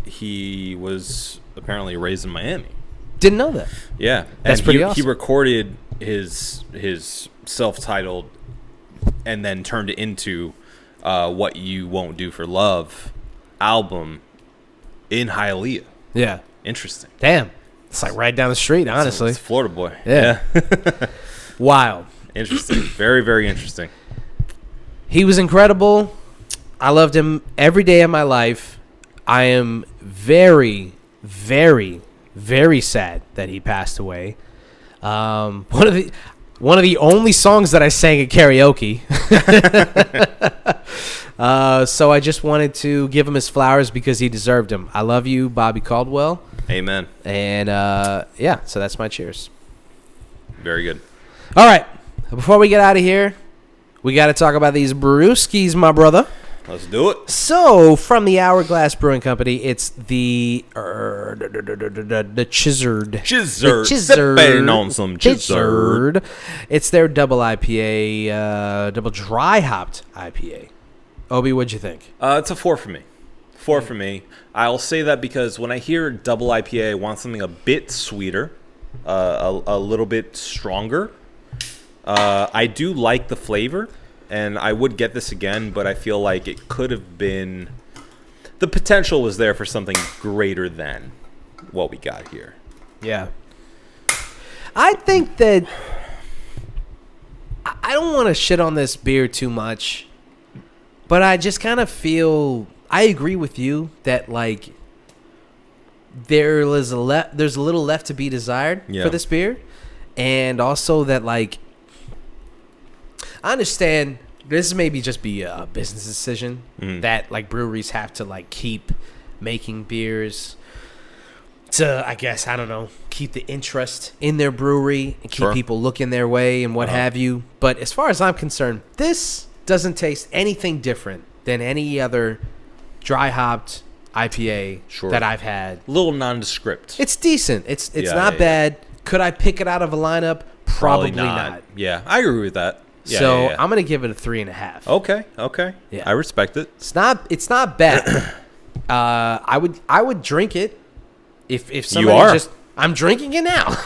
Speaker 1: he was apparently raised in Miami.
Speaker 2: Didn't know that.
Speaker 1: Yeah.
Speaker 2: That's pretty awesome.
Speaker 1: He recorded his self-titled and then turned it into What You Won't Do for Love album in Hialeah.
Speaker 2: Yeah.
Speaker 1: Interesting.
Speaker 2: Damn. It's like right down the street, honestly.
Speaker 1: It's Florida boy.
Speaker 2: Yeah. Wild.
Speaker 1: Interesting. Very, very interesting.
Speaker 2: He was incredible. I loved him every day of my life. I am very, very, very sad that he passed away. One of the only songs that I sang at karaoke. So I just wanted to give him his flowers because he deserved them. I love you, Bobby Caldwell.
Speaker 1: Amen.
Speaker 2: And yeah, so that's my cheers.
Speaker 1: Very good.
Speaker 2: All right. Before we get out of here, we got to talk about these brewskis, my brother.
Speaker 1: Let's do it.
Speaker 2: So, from the Hourglass Brewing Company, it's the Chizzard.
Speaker 1: Sipping on some Chizzard.
Speaker 2: It's their double IPA, double dry hopped IPA. Obi, what'd you think?
Speaker 1: It's a 4 for me. 4 for me. I'll say that because when I hear double IPA, I want something a bit sweeter, a little bit stronger. I do like the flavor. And I would get this again, but I feel like it could have been... The potential was there for something greater than what we got here.
Speaker 2: Yeah. I think that... I don't want to shit on this beer too much, but I just kind of feel... I agree with you that, like, there's a little left to be desired for this beer. And also that, like... I understand this maybe just be a business decision that like breweries have to like keep making beers to, I guess, I don't know, keep the interest in their brewery and keep people looking their way and what have you. But as far as I'm concerned, this doesn't taste anything different than any other dry hopped IPA that I've had.
Speaker 1: A little nondescript.
Speaker 2: It's decent. It's not bad. Could I pick it out of a lineup? Probably not.
Speaker 1: Yeah, I agree with that.
Speaker 2: Yeah, I'm gonna give it a 3.5.
Speaker 1: Okay.
Speaker 2: Yeah,
Speaker 1: I respect it.
Speaker 2: It's not bad. I would drink it if somebody just. I'm drinking it now.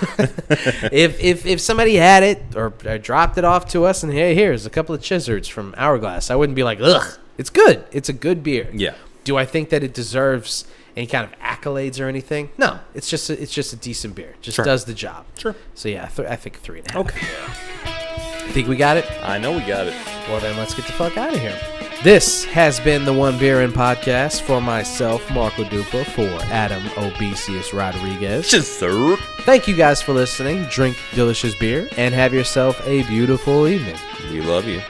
Speaker 2: if somebody had it or dropped it off to us and here's a couple of Chizzards from Hourglass, I wouldn't be like, ugh. It's good. It's a good beer.
Speaker 1: Yeah.
Speaker 2: Do I think that it deserves any kind of accolades or anything? No. It's just a decent beer. Just does the job.
Speaker 1: Sure.
Speaker 2: So yeah, I think 3.5.
Speaker 1: Okay.
Speaker 2: Think we got it?
Speaker 1: I know we got it.
Speaker 2: Well, then let's get the fuck out of here. This has been the One Beer In podcast for myself, Marco Dupa, for Adam Obesius Rodriguez.
Speaker 1: Chizzard.
Speaker 2: Thank you guys for listening. Drink delicious beer and have yourself a beautiful evening.
Speaker 1: We love you.